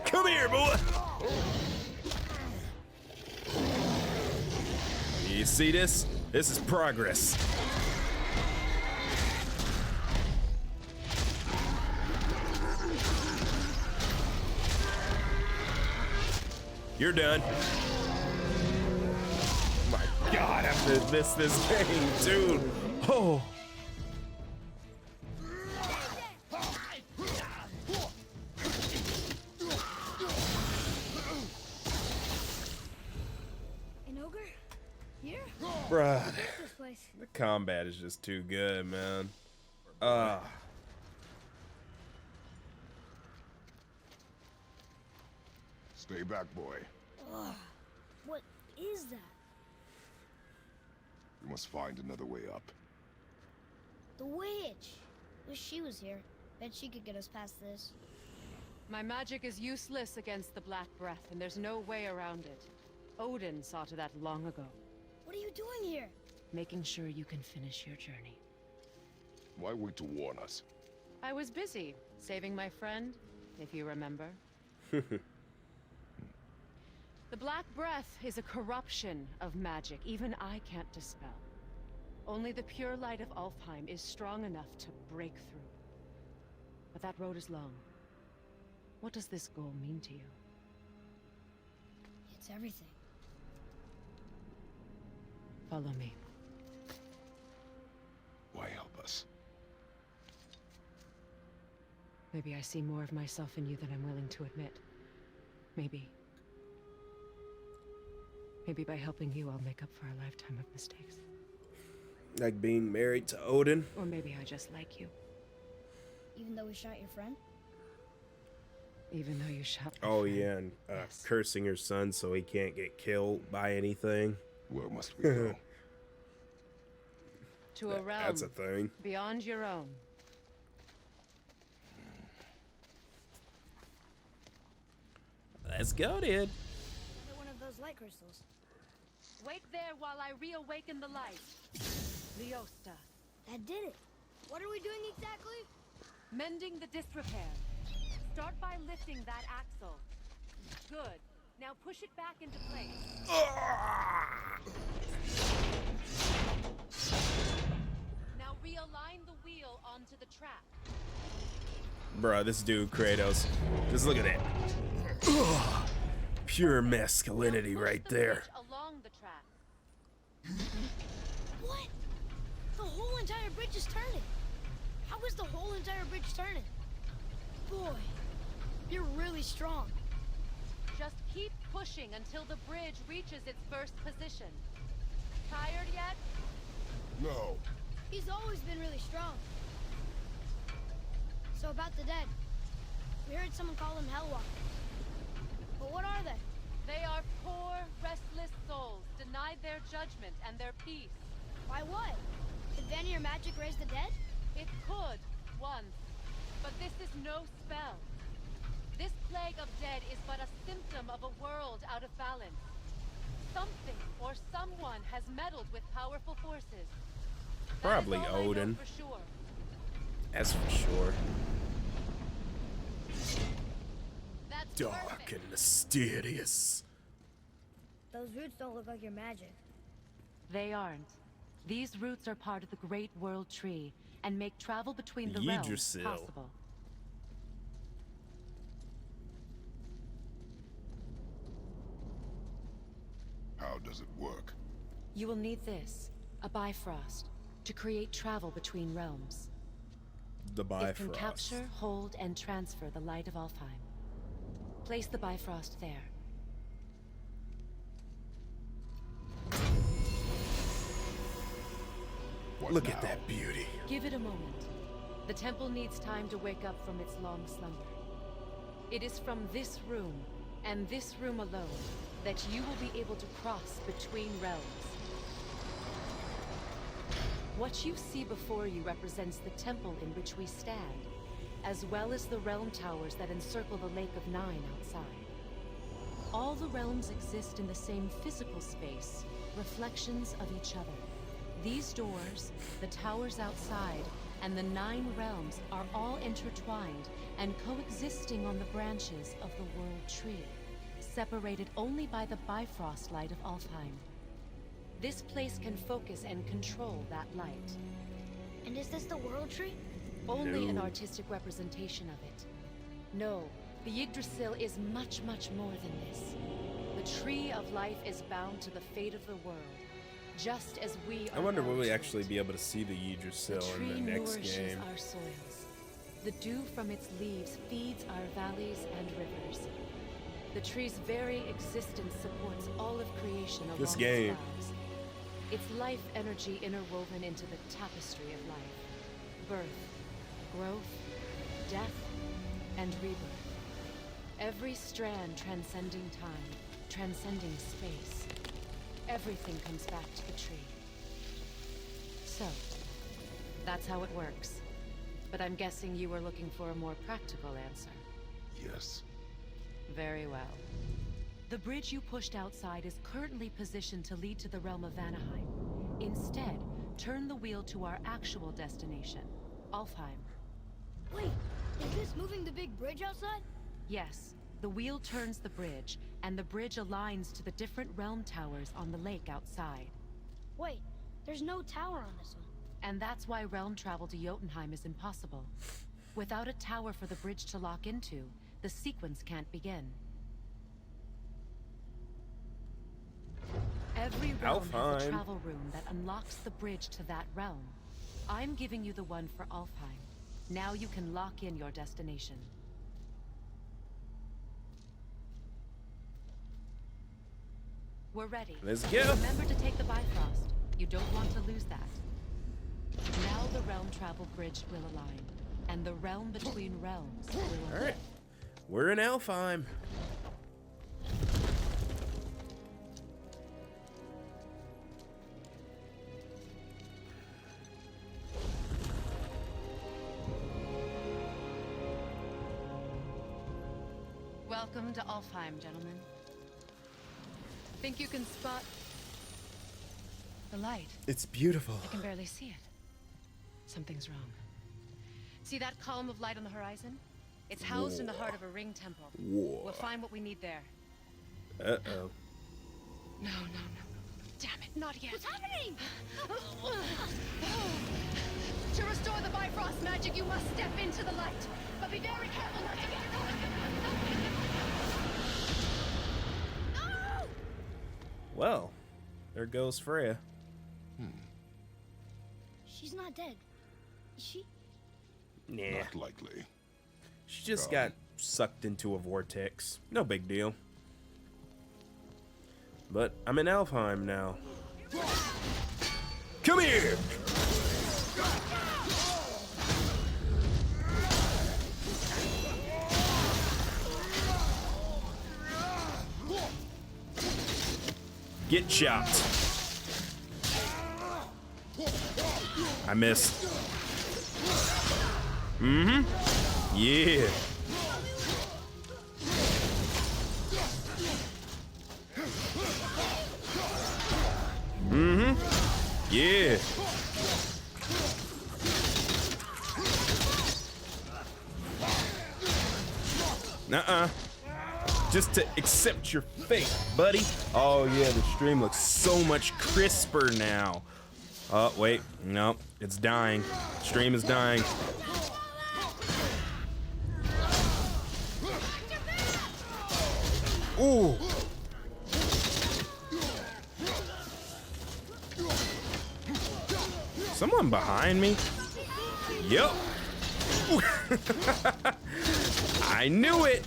Speaker 1: Come here, boy. You see this? This is progress. You're done. My God, after this game, dude. Oh.
Speaker 3: An ogre? Here?
Speaker 1: Bruh,
Speaker 3: This place.
Speaker 1: the combat is just too good, man.
Speaker 2: Stay back, boy.
Speaker 3: Ugh. What is that?
Speaker 2: We must find another way up.
Speaker 3: The witch! Wish she was here. Bet she could get us past this.
Speaker 5: My magic is useless against the Black Breath, and there's no way around it. Odin saw to that long ago.
Speaker 3: What are you doing here?
Speaker 5: Making sure you can finish your journey.
Speaker 2: Why wait to warn us?
Speaker 5: I was busy, saving my friend, if you remember. The Black Breath is a corruption of magic even I can't dispel. Only the pure light of Alfheim is strong enough to break through. But that road is long. What does this goal mean to you?
Speaker 3: It's everything.
Speaker 5: Follow me.
Speaker 2: Why help us?
Speaker 5: Maybe I see more of myself in you than I'm willing to admit. Maybe. Maybe by helping you, I'll make up for a lifetime of mistakes.
Speaker 1: Like being married to Odin.
Speaker 5: Or maybe I just like you.
Speaker 3: Even though we shot your friend?
Speaker 5: Even though you shot my
Speaker 1: Oh
Speaker 5: friend.
Speaker 1: yeah, and
Speaker 5: Yes.
Speaker 1: cursing your son so he can't get killed by anything.
Speaker 2: Where must we go?
Speaker 5: To a realm
Speaker 1: That's a thing.
Speaker 5: beyond your own.
Speaker 1: Let's go, dude.
Speaker 3: Another one of those light crystals.
Speaker 5: Wait there while I reawaken the light. Leosta.
Speaker 3: That did it. What are we doing exactly?
Speaker 5: Mending the disrepair. Start by lifting that axle. Good. Now push it back into place. Now realign the wheel onto the track.
Speaker 1: Bruh, this dude, Kratos. Just look at that. Ugh. Pure masculinity
Speaker 5: Now push
Speaker 1: right
Speaker 5: the
Speaker 1: there.
Speaker 5: bridge along the track.
Speaker 3: What? The whole entire bridge is turning. How is the whole entire bridge turning? Boy, you're really strong.
Speaker 5: Just keep pushing until the bridge reaches its first position. Tired yet?
Speaker 2: No.
Speaker 3: He's always been really strong. So about the dead. We heard someone call them Hellwalkers. But what are they?
Speaker 5: They are poor, restless souls, denied their judgment and their peace.
Speaker 3: Why what? Did Vanir magic raise the dead?
Speaker 5: It could, once. But this is no spell. This plague of dead is but a symptom of a world out of balance. Something or someone has meddled with powerful forces.
Speaker 1: Probably
Speaker 5: That is all I know
Speaker 1: Odin.
Speaker 5: for sure.
Speaker 1: That's for sure.
Speaker 5: That's
Speaker 1: Dark
Speaker 5: perfect.
Speaker 1: and mysterious.
Speaker 3: Those roots don't look like your magic.
Speaker 5: They aren't. These roots are part of the Great World Tree and make travel between the realms
Speaker 1: Yggdrasil.
Speaker 5: possible.
Speaker 2: How does it work?
Speaker 5: You will need this, a Bifrost, to create travel between realms.
Speaker 1: The
Speaker 5: It can
Speaker 1: Bifrost.
Speaker 5: capture, hold, and transfer the light of Alfheim. Place the Bifrost there.
Speaker 2: What
Speaker 1: Look
Speaker 2: now?
Speaker 1: at that beauty.
Speaker 5: Give it a moment. The temple needs time to wake up from its long slumber. It is from this room, and this room alone, that you will be able to cross between realms. What you see before you represents the temple in which we stand, as well as the realm towers that encircle the Lake of Nine outside. All the realms exist in the same physical space, reflections of each other. These doors, the towers outside, and the 9 realms are all intertwined and coexisting on the branches of the World Tree, separated only by the Bifrost light of Alfheim. This place can focus and control that light.
Speaker 3: And is this the World Tree?
Speaker 5: Only an
Speaker 1: No.
Speaker 5: artistic representation of it. No, the Yggdrasil is much, much more than this. The Tree of Life is bound to the fate of the world, just as we are
Speaker 1: I wonder will
Speaker 5: bound
Speaker 1: we
Speaker 5: to
Speaker 1: actually
Speaker 5: it.
Speaker 1: be able to see the Yggdrasil
Speaker 5: The
Speaker 1: in
Speaker 5: tree
Speaker 1: the next
Speaker 5: nourishes
Speaker 1: game.
Speaker 5: our soils. The dew from its leaves feeds our valleys and rivers. The tree's very existence supports all of creation along
Speaker 1: This
Speaker 5: its
Speaker 1: game.
Speaker 5: boughs. Its life energy interwoven into the tapestry of life. Birth, growth, death, and rebirth. Every strand transcending time, transcending space. Everything comes back to the tree. so. That's how it works. But I'm guessing you were looking for a more practical answer.
Speaker 2: Yes.
Speaker 5: Very well. The bridge you pushed outside is currently positioned to lead to the realm of Vanaheim. Instead, turn the wheel to our actual destination, Alfheim.
Speaker 3: Wait, is this moving the big bridge outside?
Speaker 5: Yes, the wheel turns the bridge, and the bridge aligns to the different realm towers on the lake outside.
Speaker 3: Wait, there's no tower on this one.
Speaker 5: And that's why realm travel to Jotunheim is impossible. Without a tower for the bridge to lock into, the sequence can't begin. Every realm has a
Speaker 1: Alfheim.
Speaker 5: travel room that unlocks the bridge to that realm. I'm giving you the one for Alfheim. Now you can lock in your destination. We're ready.
Speaker 1: Let's go.
Speaker 5: Remember to take the Bifrost. You don't want to lose that. Now the realm travel bridge will align, and the realm between realms will
Speaker 1: All right. We're in Alfheim.
Speaker 5: Welcome to Alfheim, gentlemen. Think you can spot the light?
Speaker 1: It's beautiful.
Speaker 5: I can barely see it. Something's wrong. See that column of light on the horizon? It's housed in the heart of a ring temple.
Speaker 1: Whoa.
Speaker 5: We'll find what we need there.
Speaker 1: Uh-oh.
Speaker 5: No. Damn it, not yet.
Speaker 3: What's happening?
Speaker 5: To restore the Bifrost magic, you must step into the light. But be very careful not to get
Speaker 3: No!
Speaker 1: Well, there goes Freya.
Speaker 3: She's not dead. Is she?
Speaker 1: Nah.
Speaker 2: Not likely.
Speaker 1: She just got sucked into a vortex. No big deal. But I'm in Alfheim now. Come here! Get chopped. I missed. Mm-hmm. Yeah. Mm-hmm. Yeah. Nuh-uh. Just to accept your fate, buddy. Oh yeah, the stream looks so much crisper now. Oh, wait. No, it's dying. Stream is dying. Ooh. Someone behind me? Yep. I knew it.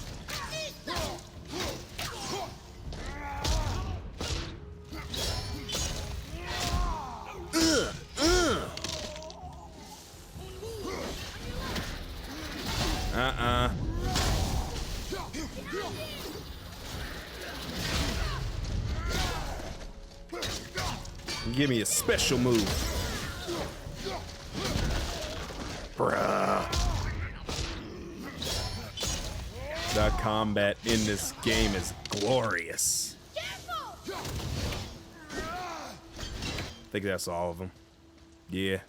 Speaker 1: Give me a special move. Bruh. The combat in this game is glorious. I think that's all of them. Yeah,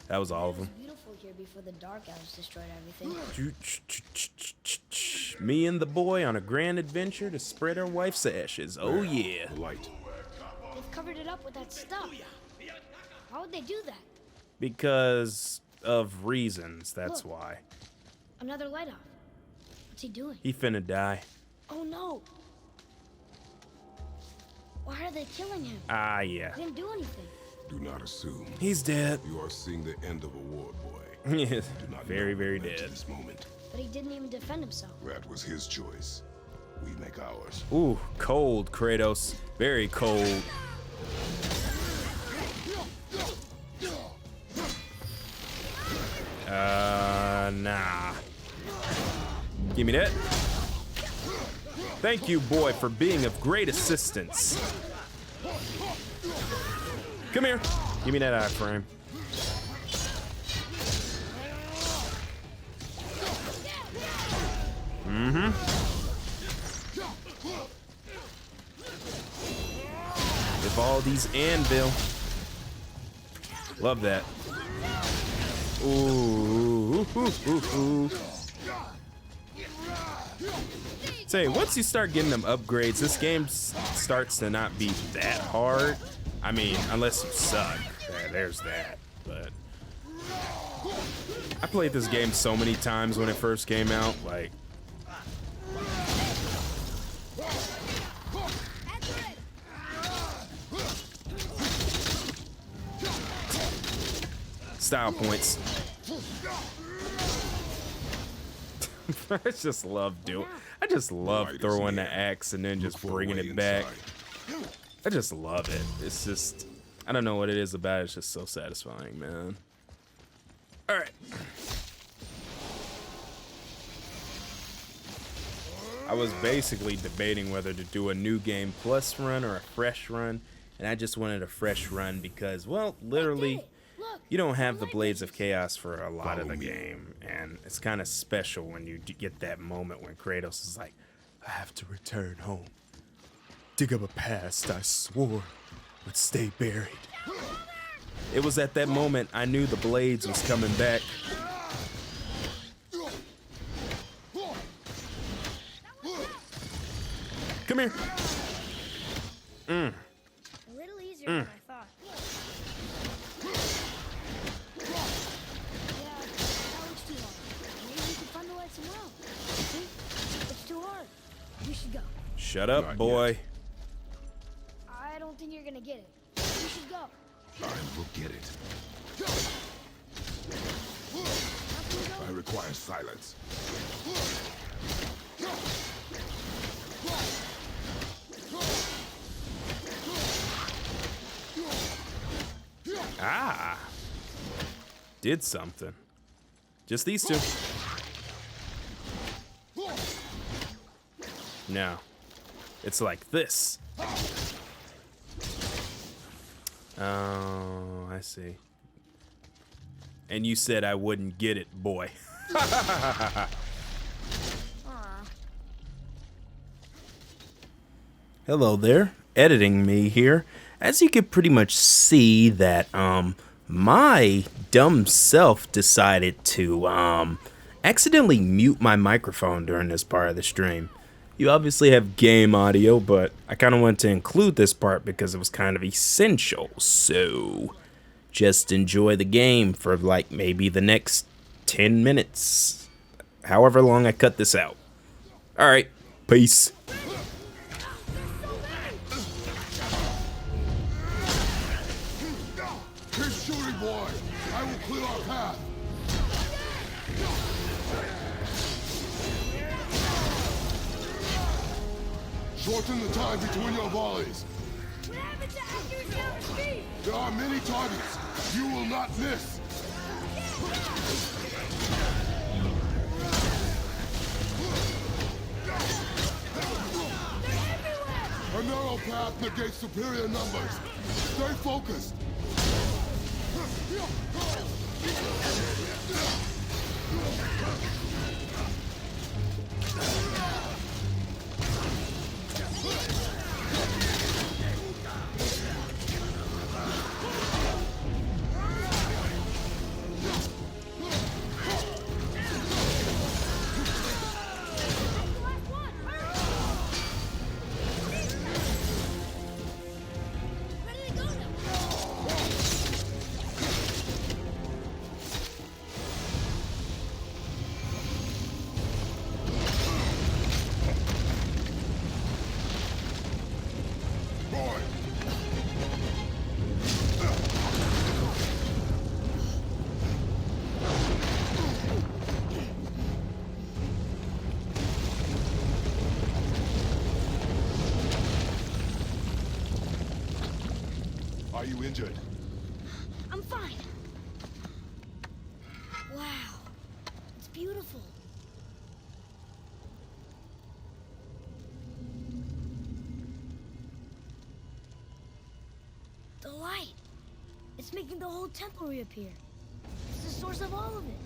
Speaker 1: that was all of them.
Speaker 3: Beautiful here before the Dark Elves destroyed everything.
Speaker 1: Me and the boy on a grand adventure to spread our wife's ashes. Oh yeah.
Speaker 2: Light.
Speaker 3: They've covered it up with that stuff. Why would they do that?
Speaker 1: Because of reasons, that's why.
Speaker 3: Another light off. What's he doing?
Speaker 1: He finna die.
Speaker 3: Oh no! Why are they killing him?
Speaker 1: Ah, yeah.
Speaker 3: He didn't do anything.
Speaker 2: Do not assume.
Speaker 1: He's dead.
Speaker 2: You are seeing the end of a war, boy.
Speaker 1: Yes,
Speaker 2: Do not
Speaker 1: very,
Speaker 2: know
Speaker 1: very
Speaker 2: what led to
Speaker 1: dead.
Speaker 2: This moment.
Speaker 3: But he didn't even defend himself.
Speaker 2: That was his choice. We make ours.
Speaker 1: Ooh, cold, Kratos. Very cold. Nah. Give me that. Thank you, boy, for being of great assistance. Come here. Give me that iframe. Vivaldi's anvil. Love that. Ooh. Say, once you start getting them upgrades, this game starts to not be that hard. I mean, unless you suck. There's that. But I played this game so many times when it first came out. Like, style points. I just love throwing the axe and then just bringing it back. I just love it. It's just, I don't know what it is about it. It's just so satisfying, man. All right. I was basically debating whether to do a new game plus run or a fresh run, and I just wanted a fresh run because, well, literally, you don't have the Blades of Chaos for a lot of the game, and it's kind of special when you get that moment when Kratos is like, I have to return home. Dig up a past I swore would stay buried. It was at that moment I knew the Blades was coming back. Come here.
Speaker 3: A little easier than I thought. Yeah, that looks too hard. Maybe we can find the light somewhere else. See? It's too hard. We should go.
Speaker 1: Shut up, boy.
Speaker 3: I don't think you're gonna get it. We should go.
Speaker 2: I will get it.
Speaker 3: How can we go?
Speaker 2: I require silence.
Speaker 1: Ah. Did something. Just these two. No. It's like this. Oh, I see. And you said I wouldn't get it, boy.
Speaker 3: Aw.
Speaker 1: Hello there, editing me here. As you can pretty much see that my dumb self decided to accidentally mute my microphone during this part of the stream. You obviously have game audio, but I kind of wanted to include this part because it was kind of essential. So just enjoy the game for like maybe the next 10 minutes. However long I cut this out. Alright, peace.
Speaker 2: Keep shooting, boy. I will clear our path. Shorten the time between your volleys.
Speaker 3: What happened to accuracy on the street?
Speaker 2: There are many targets. You will not miss. A narrow path negates superior numbers. Stay focused. Are you injured?
Speaker 3: I'm fine. Wow. It's beautiful. The light. It's making the whole temple reappear. It's the source of all of it.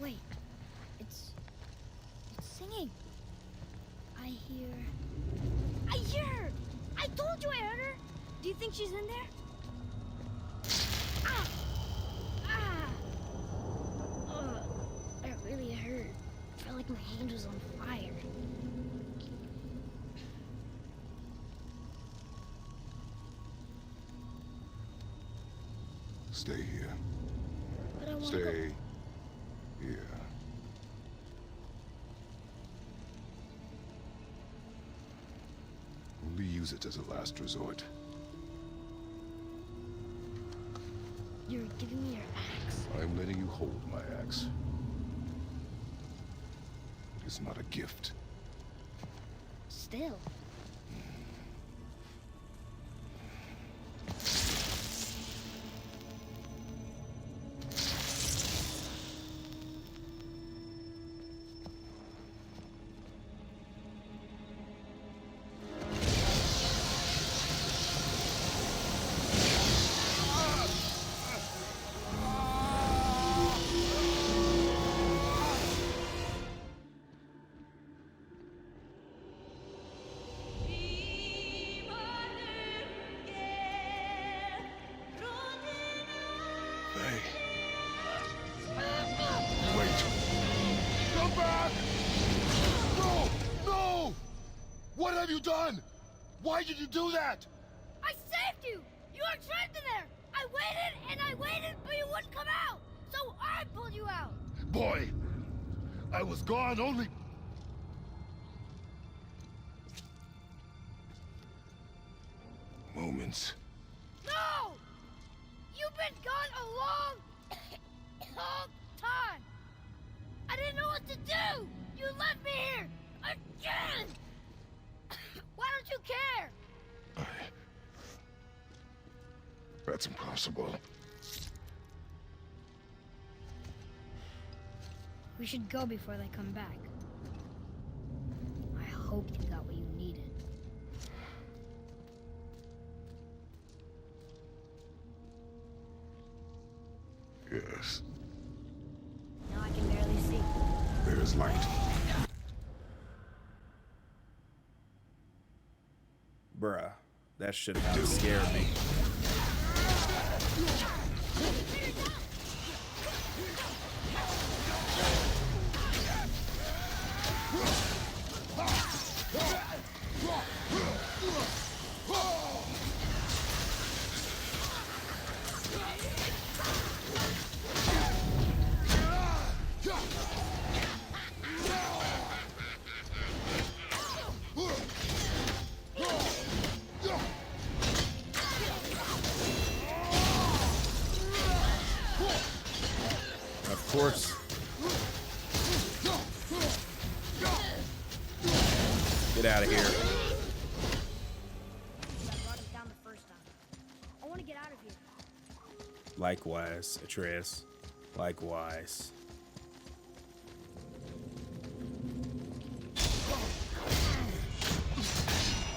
Speaker 3: Wait, it's singing. I hear her! I told you I heard her! Do you think she's in there? Ah! Ah! That really hurt. I felt like my hand was on fire.
Speaker 2: Stay here.
Speaker 3: But I want to
Speaker 2: Stay
Speaker 3: go.
Speaker 2: here. Only use it as a last resort.
Speaker 3: You're giving me your axe.
Speaker 2: I'm letting you hold my axe. It is not a gift.
Speaker 3: Still.
Speaker 2: Hey. Wait. Come back! No! No! What have you done? Why did you do that?
Speaker 3: I saved you! You were trapped in there! I waited, but you wouldn't come out! So I pulled you out!
Speaker 2: Boy, I was gone only... moments.
Speaker 3: No! You've been gone a long, long time! I didn't know what to do! You left me here! Again! Why don't you care?
Speaker 2: That's impossible.
Speaker 3: We should go before they come back. I hope you got what you needed.
Speaker 2: Yes.
Speaker 3: Now I can barely see.
Speaker 2: There is light.
Speaker 1: Bruh, that should have scared me. Of course. Get out of here.
Speaker 3: I brought him down the first time. I want to get out of here.
Speaker 1: Likewise, Atreus. Likewise.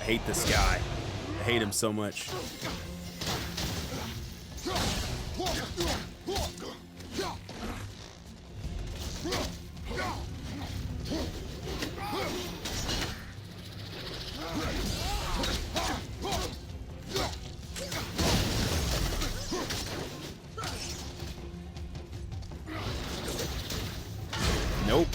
Speaker 1: I hate this guy. I hate him so much. Nope.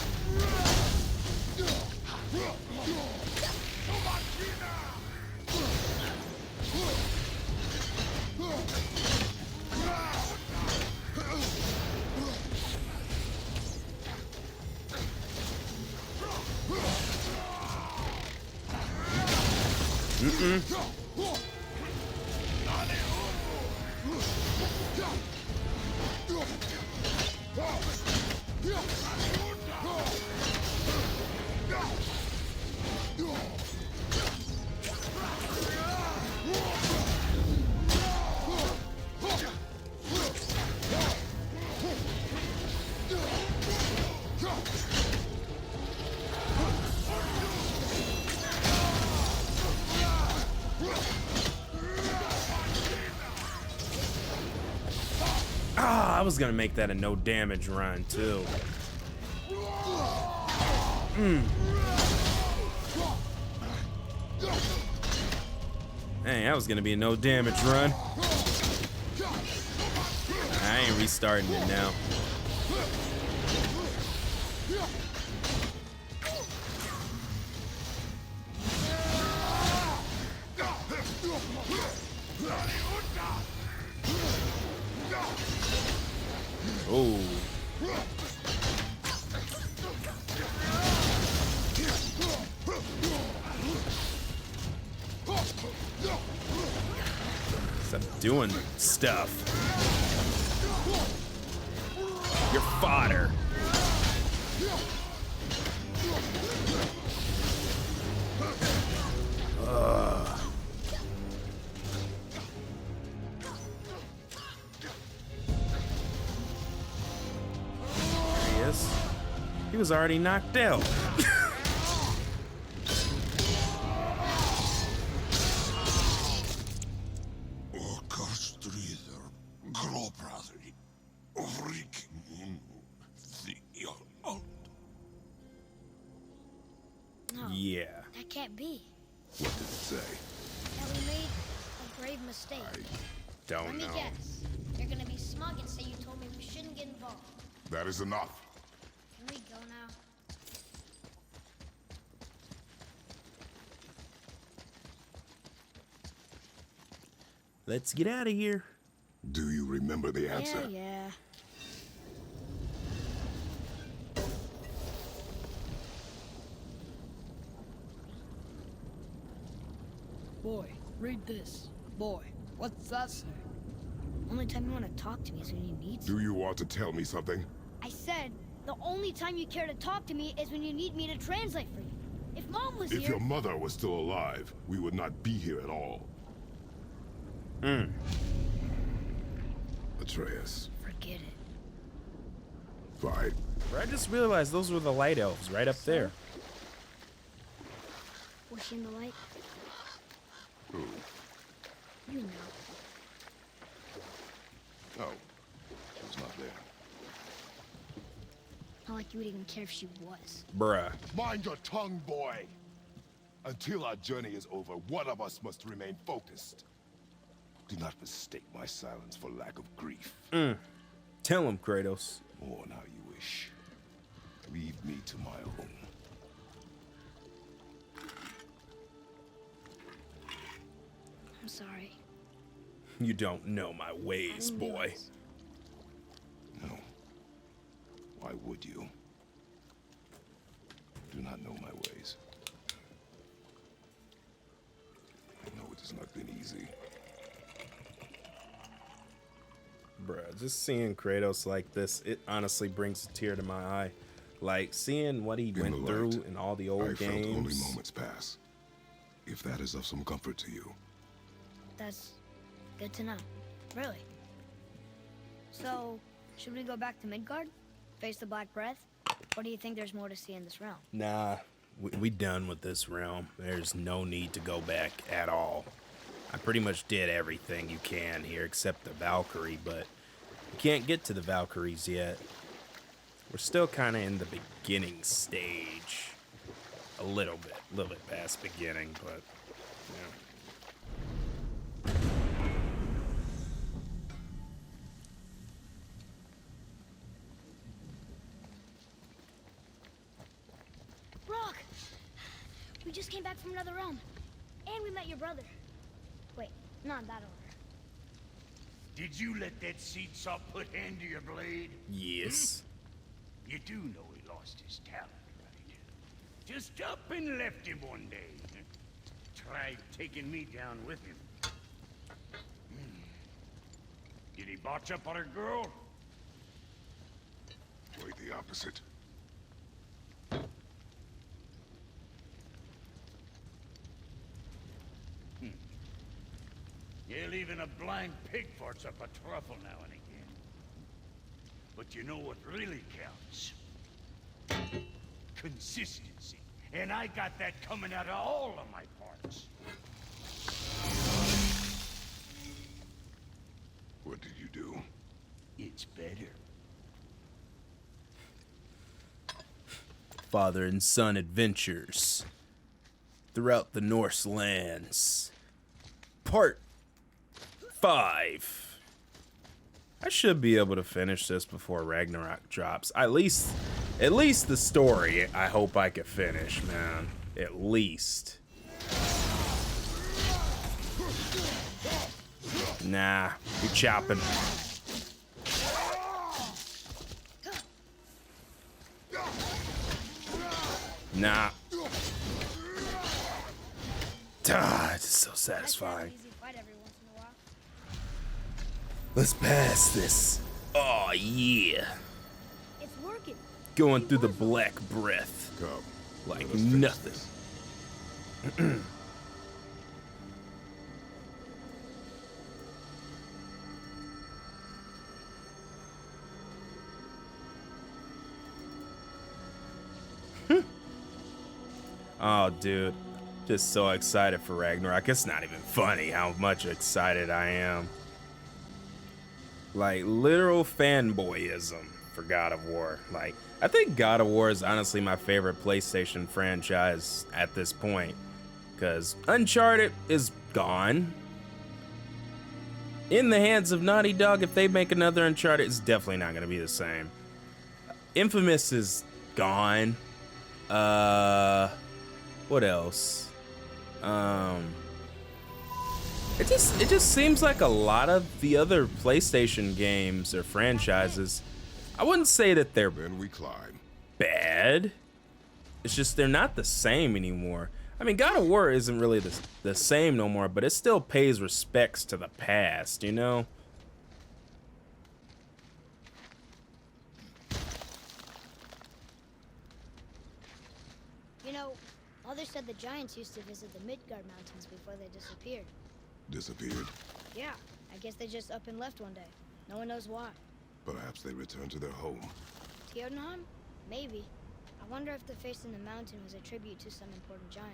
Speaker 1: I was gonna make that a no damage run too. Dang, that was gonna be a no damage run. I ain't restarting it now. Oh. Stop doing stuff. You're fodder. There he is. He was already knocked out.
Speaker 3: No,
Speaker 1: Yeah.
Speaker 3: that can't be.
Speaker 2: What did it say?
Speaker 3: That we made a grave mistake.
Speaker 1: Don't
Speaker 3: Let me
Speaker 1: know.
Speaker 3: guess. You're gonna be smug and say you told me we shouldn't get involved.
Speaker 2: That is enough.
Speaker 3: Can we go now?
Speaker 1: Let's get out of here.
Speaker 2: Do you remember the answer?
Speaker 3: Yeah.
Speaker 8: Boy, read this. Boy, what's that say?
Speaker 3: Only time you want to talk to me is when you need
Speaker 2: Do you want to tell me something?
Speaker 3: I said, the only time you care to talk to me is when you need me to translate for you. If Mom was
Speaker 2: If
Speaker 3: here...
Speaker 2: your mother was still alive, we would not be here at all. Atreus.
Speaker 3: Forget it.
Speaker 2: Fine.
Speaker 1: I just realized those were the light elves right up there.
Speaker 3: Was she in the light?
Speaker 2: Who?
Speaker 3: You know.
Speaker 2: Oh, she was not there.
Speaker 3: Not like you would even care if she was.
Speaker 1: Bruh.
Speaker 2: Mind your tongue, boy! Until our journey is over, one of us must remain focused. Do not mistake my silence for lack of grief.
Speaker 1: Tell him, Kratos.
Speaker 2: Mourn how you wish. Leave me to my own.
Speaker 3: I'm sorry.
Speaker 1: You don't know my ways,
Speaker 3: I didn't
Speaker 1: boy.
Speaker 3: realize.
Speaker 2: No. Why would you? Do not know my ways. I know it has not been easy.
Speaker 1: Bruh, just seeing Kratos like this, it honestly brings a tear to my eye. Like, seeing what he
Speaker 2: In
Speaker 1: went
Speaker 2: the
Speaker 1: through
Speaker 2: light,
Speaker 1: in all the
Speaker 2: I
Speaker 1: old
Speaker 2: felt only
Speaker 1: games.
Speaker 2: moments pass. If that is of some comfort to you.
Speaker 3: That's good to know. Really. So, should we go back to Midgard? Face the Black Breath? Or do you think there's more to see in this realm?
Speaker 1: Nah, we done with this realm. There's no need to go back at all. I pretty much did everything you can here except the Valkyrie, but you can't get to the Valkyries yet. We're still kind of in the beginning stage. A little bit past beginning, but, you know.
Speaker 3: Rock! We just came back from another realm. And we met your brother. Wait, not in that order.
Speaker 6: Did you let that seed saw put hand to your blade?
Speaker 1: Yes.
Speaker 6: You do know he lost his talent, right? Just up and left him one day. Tried taking me down with him. Did he botch up on a girl?
Speaker 2: Quite the opposite.
Speaker 6: Yeah, even a blind pig farts up a truffle now and again. But you know what really counts? Consistency. And I got that coming out of all of my parts.
Speaker 2: What did you do?
Speaker 6: It's better.
Speaker 1: father and son adventures throughout the Norse lands. Part 5. I should be able to finish this before Ragnarok drops. At least the story, I hope I can finish, man. At least. Nah, you're chopping. Nah. Ah, it's so satisfying.
Speaker 3: Easy fight every once in a while.
Speaker 1: Let's pass this. Oh, yeah.
Speaker 3: It's working.
Speaker 1: Going through the black breath
Speaker 2: Come.
Speaker 1: like
Speaker 2: let us finish
Speaker 1: nothing.
Speaker 2: this.
Speaker 1: Oh, dude. Just so excited for Ragnarok. It's not even funny how much excited I am. Like, literal fanboyism for God of War. Like, I think God of War is honestly my favorite PlayStation franchise at this point. Because Uncharted is gone. In the hands of Naughty Dog, if they make another Uncharted, it's definitely not going to be the same. Infamous is gone. What else? It just seems like a lot of the other PlayStation games or franchises, I wouldn't say that they're
Speaker 2: Then we climb.
Speaker 1: bad. It's just they're not the same anymore. I mean, God of War isn't really the same no more, but it still pays respects to the past, you know?
Speaker 3: You know, Mother said the giants used to visit the Midgard Mountains before they disappeared.
Speaker 2: Disappeared.
Speaker 3: Yeah, I guess they just up and left one day. No one knows why.
Speaker 2: Perhaps they returned to their home.
Speaker 3: Jotunheim? Maybe. I wonder if the face in the mountain was a tribute to some important giant.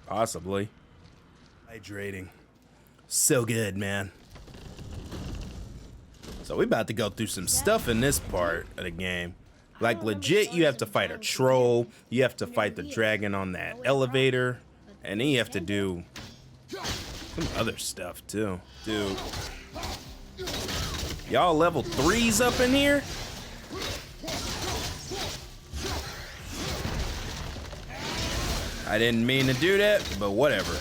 Speaker 1: Possibly. Hydrating. So good, man. So we about to go through some stuff in this part of the game. Like legit, you have to fight a troll, you have to fight the dragon on that elevator, and then you have to do some other stuff too. Dude. Y'all level 3s up in here? I didn't mean to do that, but whatever.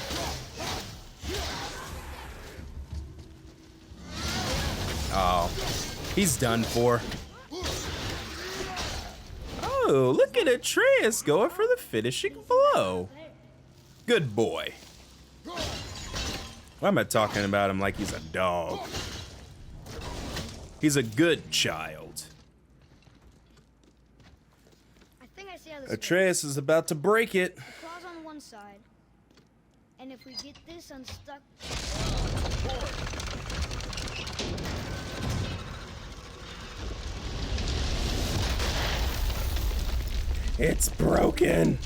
Speaker 1: Oh, he's done for. Oh, look at Atreus going for the finishing blow. Good boy. Why am I talking about him like he's a dog? He's a good child.
Speaker 3: I think I see how this
Speaker 1: Atreus is about to break it.
Speaker 3: goes. Claws on one side. And if we get this unstuck...
Speaker 1: It's broken.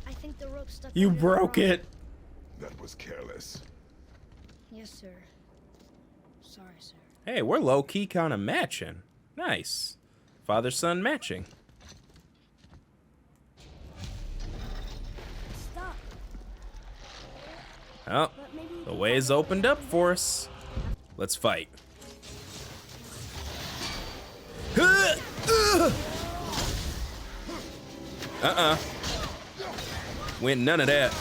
Speaker 3: I think the rope stuck...
Speaker 1: You
Speaker 3: under the
Speaker 1: broke
Speaker 3: rock.
Speaker 1: it.
Speaker 2: That was careless.
Speaker 3: Yes, sir. Sorry, sir.
Speaker 1: Hey, we're low-key kind of matching. Nice. Father-son matching.
Speaker 3: Stop.
Speaker 1: Oh,
Speaker 3: But maybe we
Speaker 1: the
Speaker 3: can
Speaker 1: way's
Speaker 3: find a
Speaker 1: opened up for us. Let's fight. Went none of that.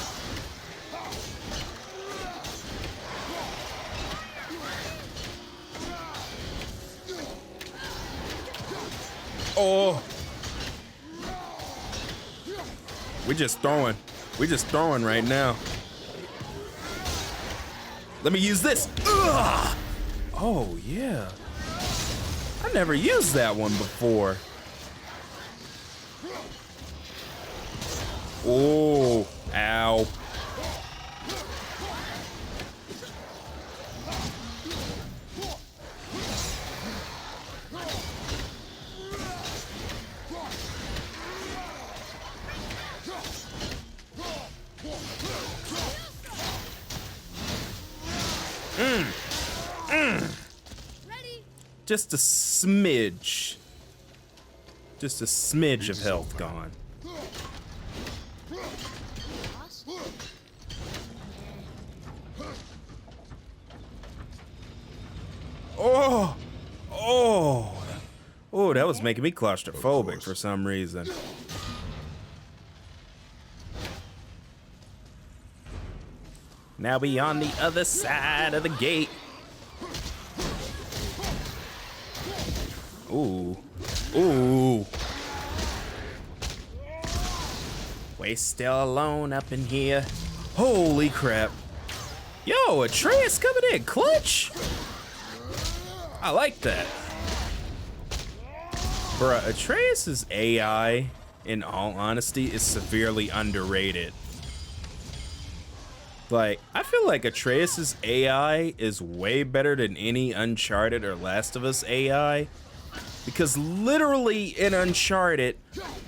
Speaker 1: Oh. We just throwing right now. Let me use this. Ugh! Oh, yeah. I never used that one before. Oh, ow.
Speaker 3: Ready?
Speaker 1: Just a smidge. Just a smidge of health gone.
Speaker 3: Boss?
Speaker 1: Oh! Oh! Oh, that was making me claustrophobic for some reason. Now we on the other side of the gate. Ooh. Ooh. We still alone up in here. Holy crap. Yo, Atreus coming in clutch. I like that. Bruh, Atreus's AI, in all honesty, is severely underrated. Like, I feel like Atreus's AI is way better than any Uncharted or Last of Us AI. Because literally in Uncharted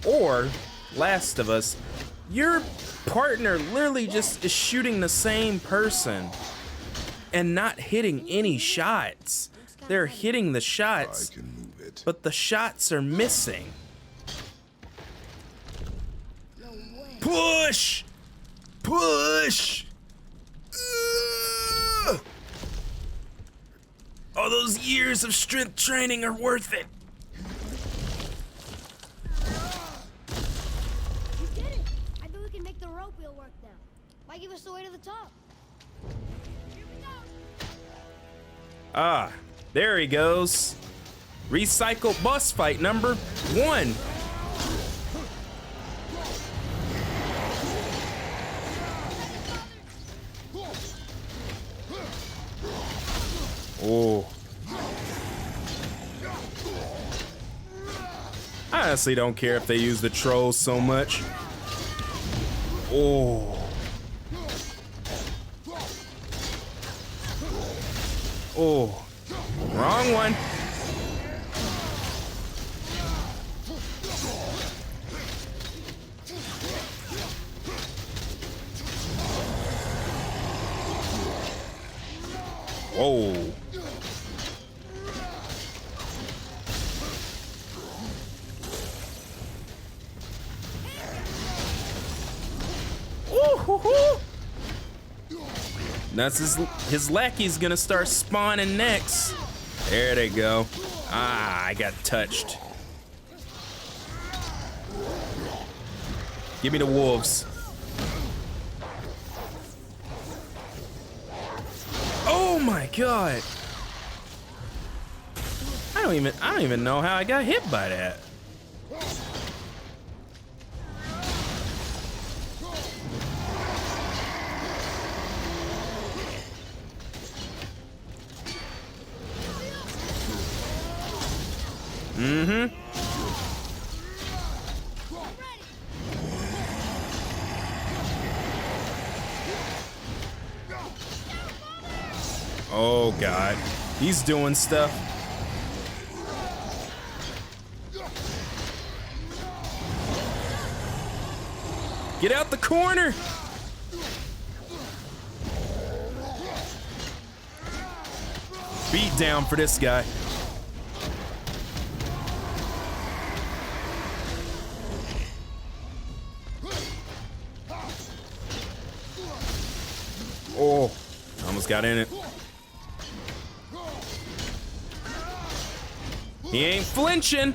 Speaker 1: or Last of Us, your partner literally just is shooting the same person and not hitting any shots. They're hitting the shots, but the shots are missing. Push! Push! Ugh! All those years of strength training are worth it.
Speaker 3: You did it! I bet we can make the rope wheel work now. Might give us the way to the top. Here we go!
Speaker 1: Ah, there he goes. Recycled boss fight number 1. Oh. I honestly don't care if they use the trolls so much. Oh. Oh. Wrong one. Whoa. Ooh, that's his lackey's gonna start spawning next. There they go. Ah, I got touched. Give me the wolves. Oh my god. I don't even know how I got hit by that. Mm-hmm. Oh god. He's doing stuff. Get out the corner. Beat down for this guy. Oh, almost got in it. He ain't flinching.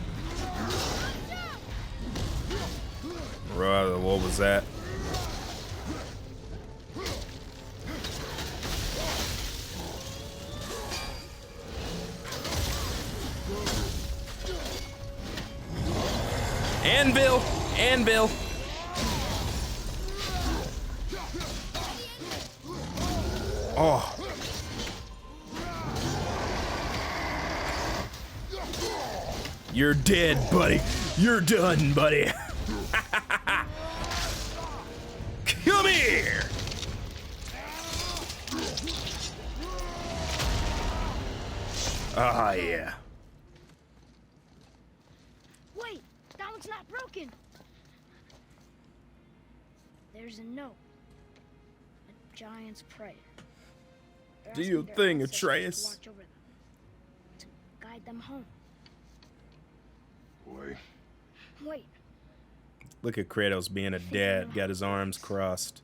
Speaker 1: Brother, what was that? Anvil! Anvil! Oh. You're dead, buddy. You're done, buddy. Come here. Ah, yeah.
Speaker 3: Wait, that one's not broken. There's a note. A giant's prayer. They're
Speaker 1: Do
Speaker 3: asking
Speaker 1: your
Speaker 3: their
Speaker 1: thing,
Speaker 3: ancestors
Speaker 1: Atreus.
Speaker 3: to watch over them, to guide them home.
Speaker 2: Boy,
Speaker 3: Wait.
Speaker 1: Look at Kratos being a dad, got his arms crossed.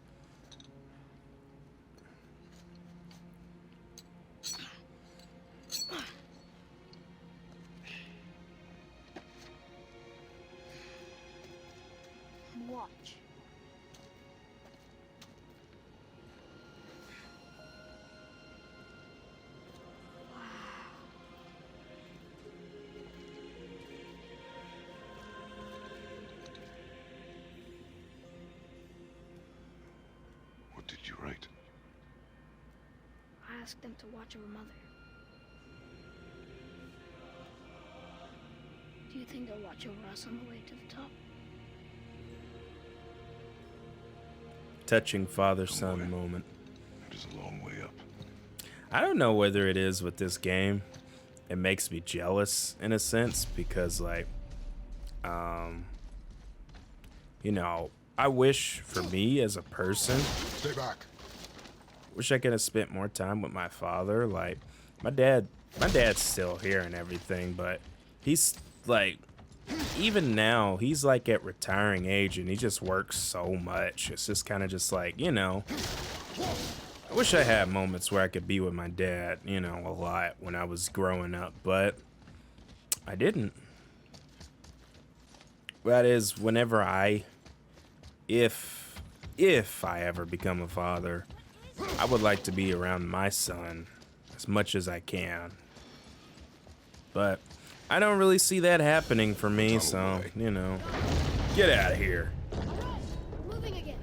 Speaker 3: Watch.
Speaker 2: What did you write?
Speaker 3: I asked them to watch over Mother. Do you think they'll watch over us on the way to the top?
Speaker 1: Touching father-son moment.
Speaker 2: It is a long way up.
Speaker 1: I don't know whether it is with this game. It makes me jealous in a sense because, like, you know, I wish for me as a person,
Speaker 2: Stay back.
Speaker 1: wish I could have spent more time with my father. Like, my dad's still here and everything, but he's like, even now, he's like at retiring age and he just works so much. It's just kind of just like, you know, I wish I had moments where I could be with my dad, you know, a lot when I was growing up, but I didn't. That is, whenever if I ever become a father, I would like to be around my son as much as I can. But I don't really see that happening for me, so, you know, get out of here.
Speaker 3: Alright, we're moving again.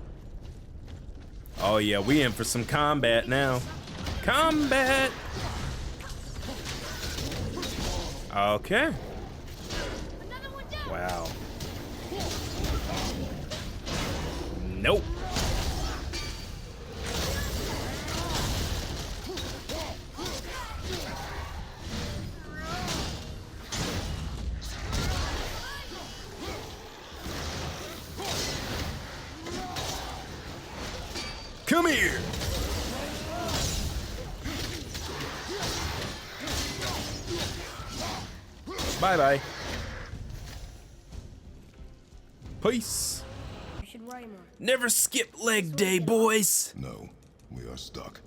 Speaker 1: Oh yeah, we in for some combat now. Combat! Okay.
Speaker 3: Another one down.
Speaker 1: Wow. Nope. Come here. Bye-bye. Peace.
Speaker 3: You should ride him on.
Speaker 1: Never skip leg day, boys.
Speaker 2: No, we are stuck.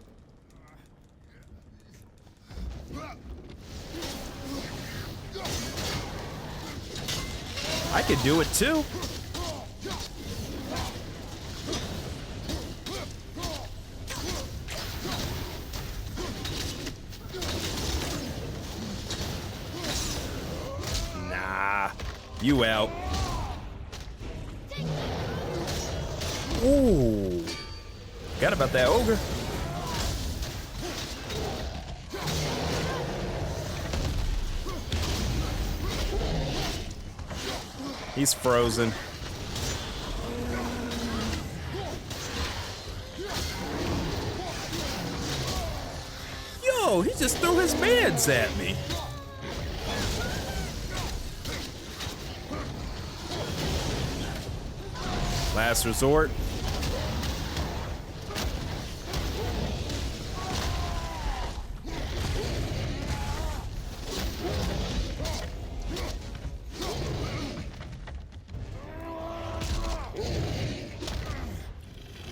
Speaker 1: I could do it too. Nah, you out. Ooh, forgot about that ogre. He's frozen. Yo, he just threw his meds at me. Last resort.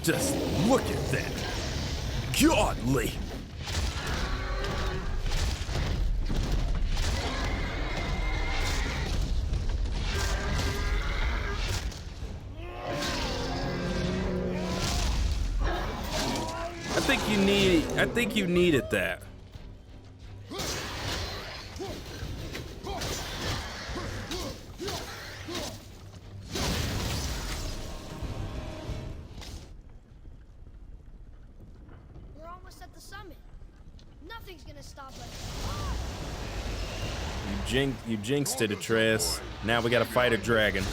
Speaker 1: Just look at that. Godly. I think you needed that.
Speaker 3: We're almost at the summit. Nothing's gonna stop us.
Speaker 1: You jinxed it, Atreus. Now we gotta fight a dragon.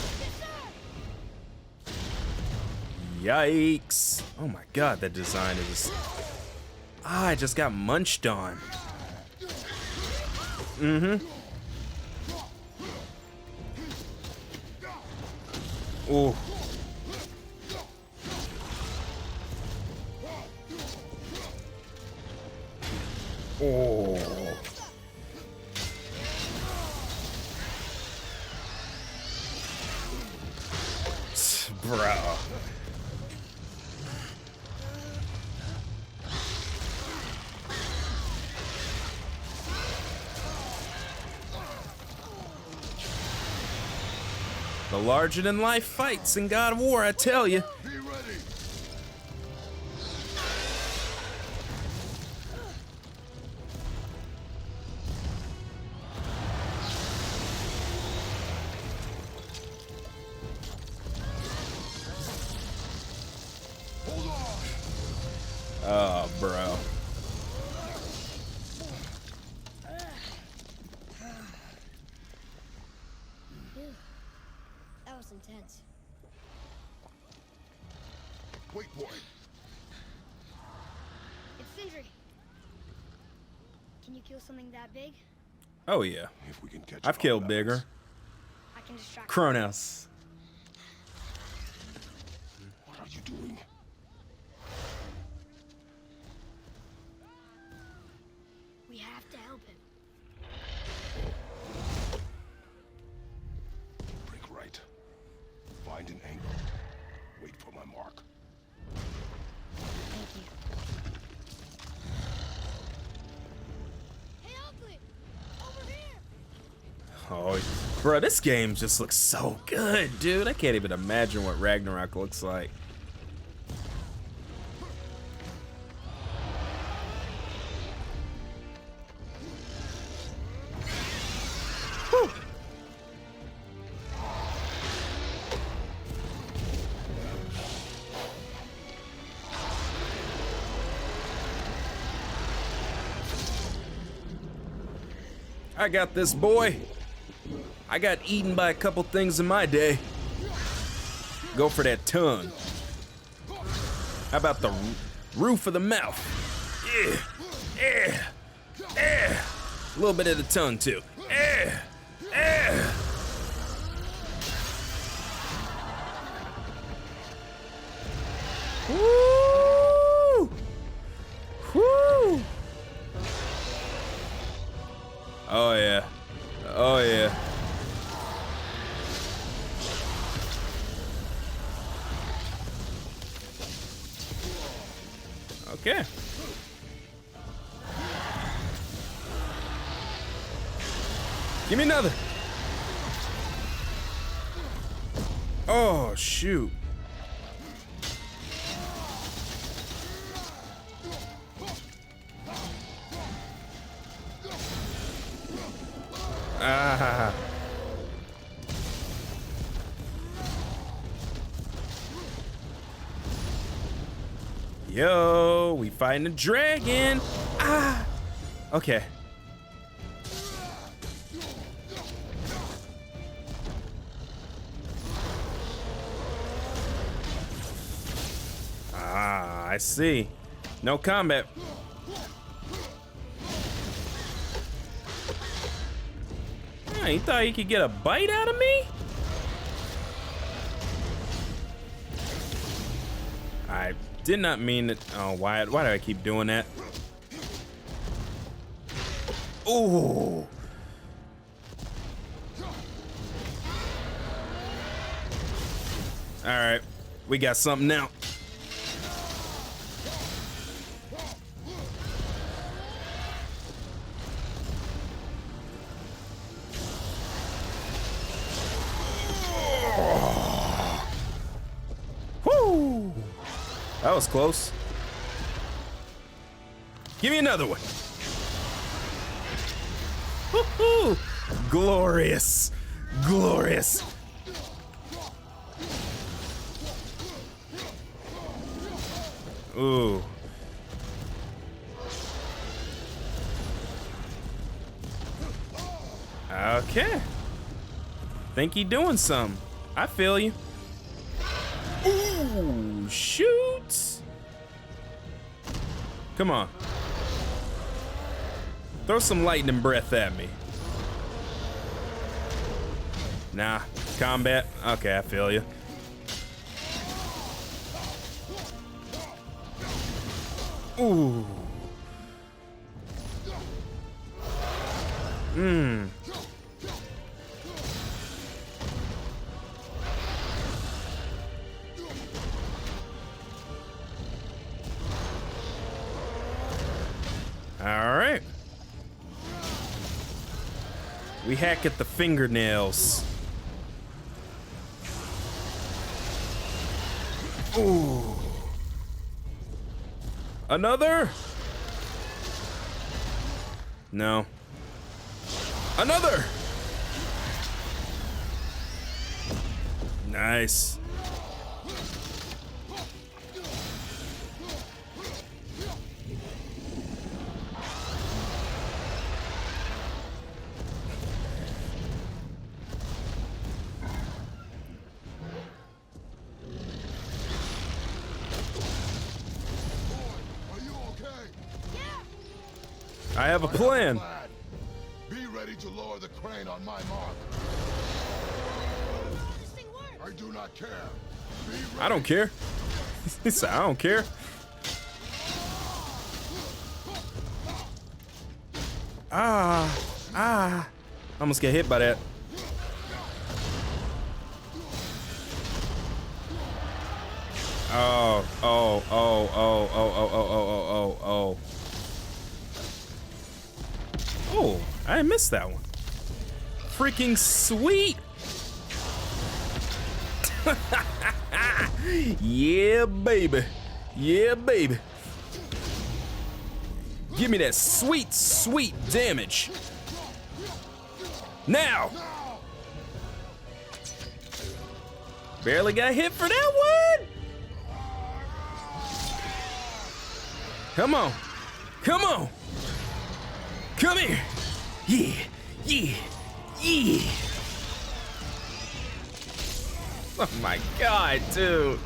Speaker 1: Yikes. Oh my god, that design is... Ah, I just got munched on. Mm-hmm. Ooh. Oh. bro. The larger-than-life fights in God of War, I tell you.
Speaker 2: Be ready. Hold on.
Speaker 1: Oh, bro.
Speaker 3: That was intense.
Speaker 2: Wait, boy.
Speaker 3: It's Sindri. Can you kill something that big?
Speaker 1: Oh, yeah.
Speaker 2: If we can catch
Speaker 1: I've
Speaker 2: up on
Speaker 1: killed
Speaker 2: that
Speaker 1: bigger.
Speaker 2: mess.
Speaker 3: I can distract.
Speaker 1: Kronos.
Speaker 2: What are you doing?
Speaker 3: We have to help him.
Speaker 2: Break right. Find an angle. Wait for my mark.
Speaker 3: Thank you. Hey, Ugly! Over here!
Speaker 1: Oh, bro, this game just looks so good, dude. I can't even imagine what Ragnarok looks like. Whew. I got this, boy. I got eaten by a couple things in my day. Go for that tongue. How about the roof of the mouth? Yeah, yeah, yeah. A little bit of the tongue too. Yeah, yeah. Woo! Woo! Oh yeah. Oh yeah. Okay. Give me another. Oh, shoot. Ah. Yo, we fighting a dragon. Ah. Okay. Ah, I see. No combat. Ah, you thought you could get a bite out of me? I did not mean it. Oh, why do I keep doing that? Ooh. All right, we got something now. Whoo! That was close. Give me another one. Woohoo! Glorious. Glorious. Ooh. Okay. Think he doing something. I feel you. Ooh, shoot. Come on. Throw some lightning breath at me. Nah, combat. Okay, I feel you. Ooh. Mmm. Alright. We hack at the fingernails. Ooh. Another? No. Another! Nice.
Speaker 2: Are you okay?
Speaker 1: I have a plan.
Speaker 2: Be ready to lower the crane on my mark.
Speaker 3: This thing works.
Speaker 2: I do not care. Be ready.
Speaker 1: I don't care. He said, I don't care. Ah. Almost get hit by that. Oh. Oh, I missed that one. Freaking sweet. Yeah, baby. Yeah, baby. Give me that sweet, sweet damage. Now. Barely got hit for that one. Come on. Come on. Come here. Yeah. Yeah. Yeah. Oh my god, dude.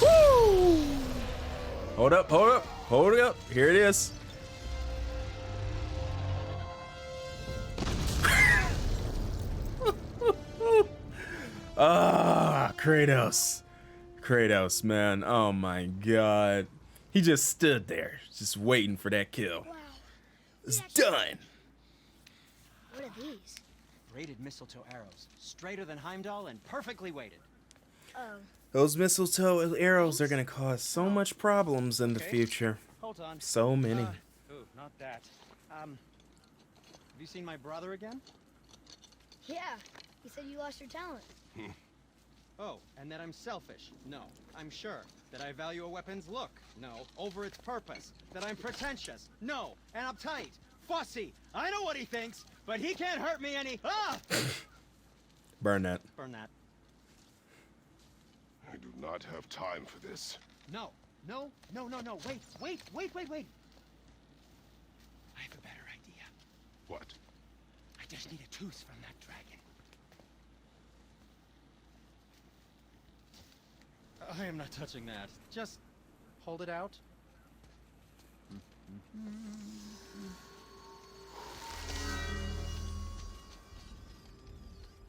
Speaker 1: Woo! Hold up, hold up, hold it up. Here it is. Ah, Kratos. Kratos, man. Oh my god. He just stood there, just waiting for that kill.
Speaker 3: Wow.
Speaker 1: It's done.
Speaker 3: What are these?
Speaker 7: Braided mistletoe arrows, straighter than Heimdall and perfectly weighted.
Speaker 3: Oh.
Speaker 1: Those mistletoe arrows are gonna cause so much problems in the
Speaker 7: Okay.
Speaker 1: future.
Speaker 7: Hold on.
Speaker 1: So many.
Speaker 7: Ooh, not that. Have you seen my brother again?
Speaker 3: Yeah. He said you lost your talent.
Speaker 7: Oh, and that I'm selfish? No, I'm sure. That I value a weapon's look? No, over its purpose. That I'm pretentious? No, and uptight, fussy. I know what he thinks, but he can't hurt me any. Ah!
Speaker 1: Burn that.
Speaker 7: Burn that.
Speaker 2: I do not have time for this.
Speaker 7: No. Wait. I have a better idea.
Speaker 2: What?
Speaker 7: I just need a tooth from that dragon. I am not touching that. Just hold it out.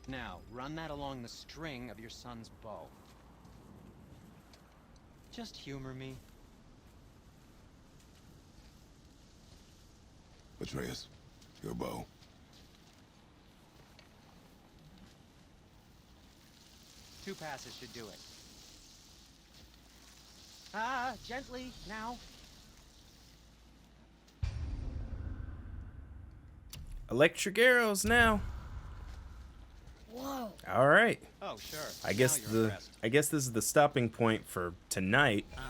Speaker 7: Now, run that along the string of your son's bow. Just humor me.
Speaker 2: Atreus, your bow.
Speaker 7: Two passes should do it. Gently, now.
Speaker 1: Electric arrows now.
Speaker 3: Whoa.
Speaker 1: All right.
Speaker 7: Oh, sure.
Speaker 1: I guess
Speaker 7: Now you're impressed.
Speaker 1: I guess this is the stopping point for tonight.
Speaker 7: Oh,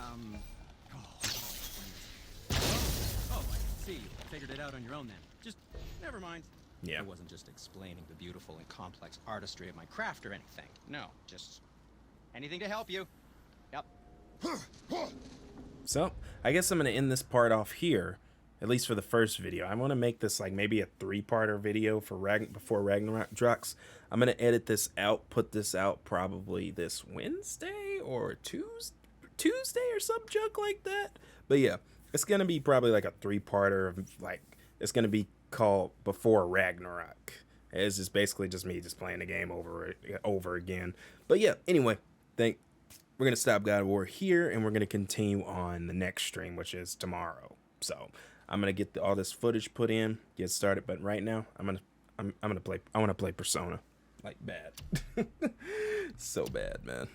Speaker 7: I see. You figured it out on your own then. Just, never mind.
Speaker 1: Yeah.
Speaker 7: I wasn't just explaining the beautiful and complex artistry of my craft or anything. No, just anything to help you. Yep.
Speaker 1: So, I guess I'm going to end this part off here, at least for the first video. I want to make this like maybe a 3-parter video for before Ragnarok drops. I'm going to edit this out, put this out probably this Wednesday or Tuesday or some junk like that. But yeah, it's going to be probably like a 3-parter of like, it's going to be called Before Ragnarok. It's just basically just me just playing the game over again. But yeah, anyway, we're going to stop God of War here, and we're going to continue on the next stream, which is tomorrow. So I'm going to get all this footage put in, get started. But right now, I want to play Persona. Like, bad. So bad, man.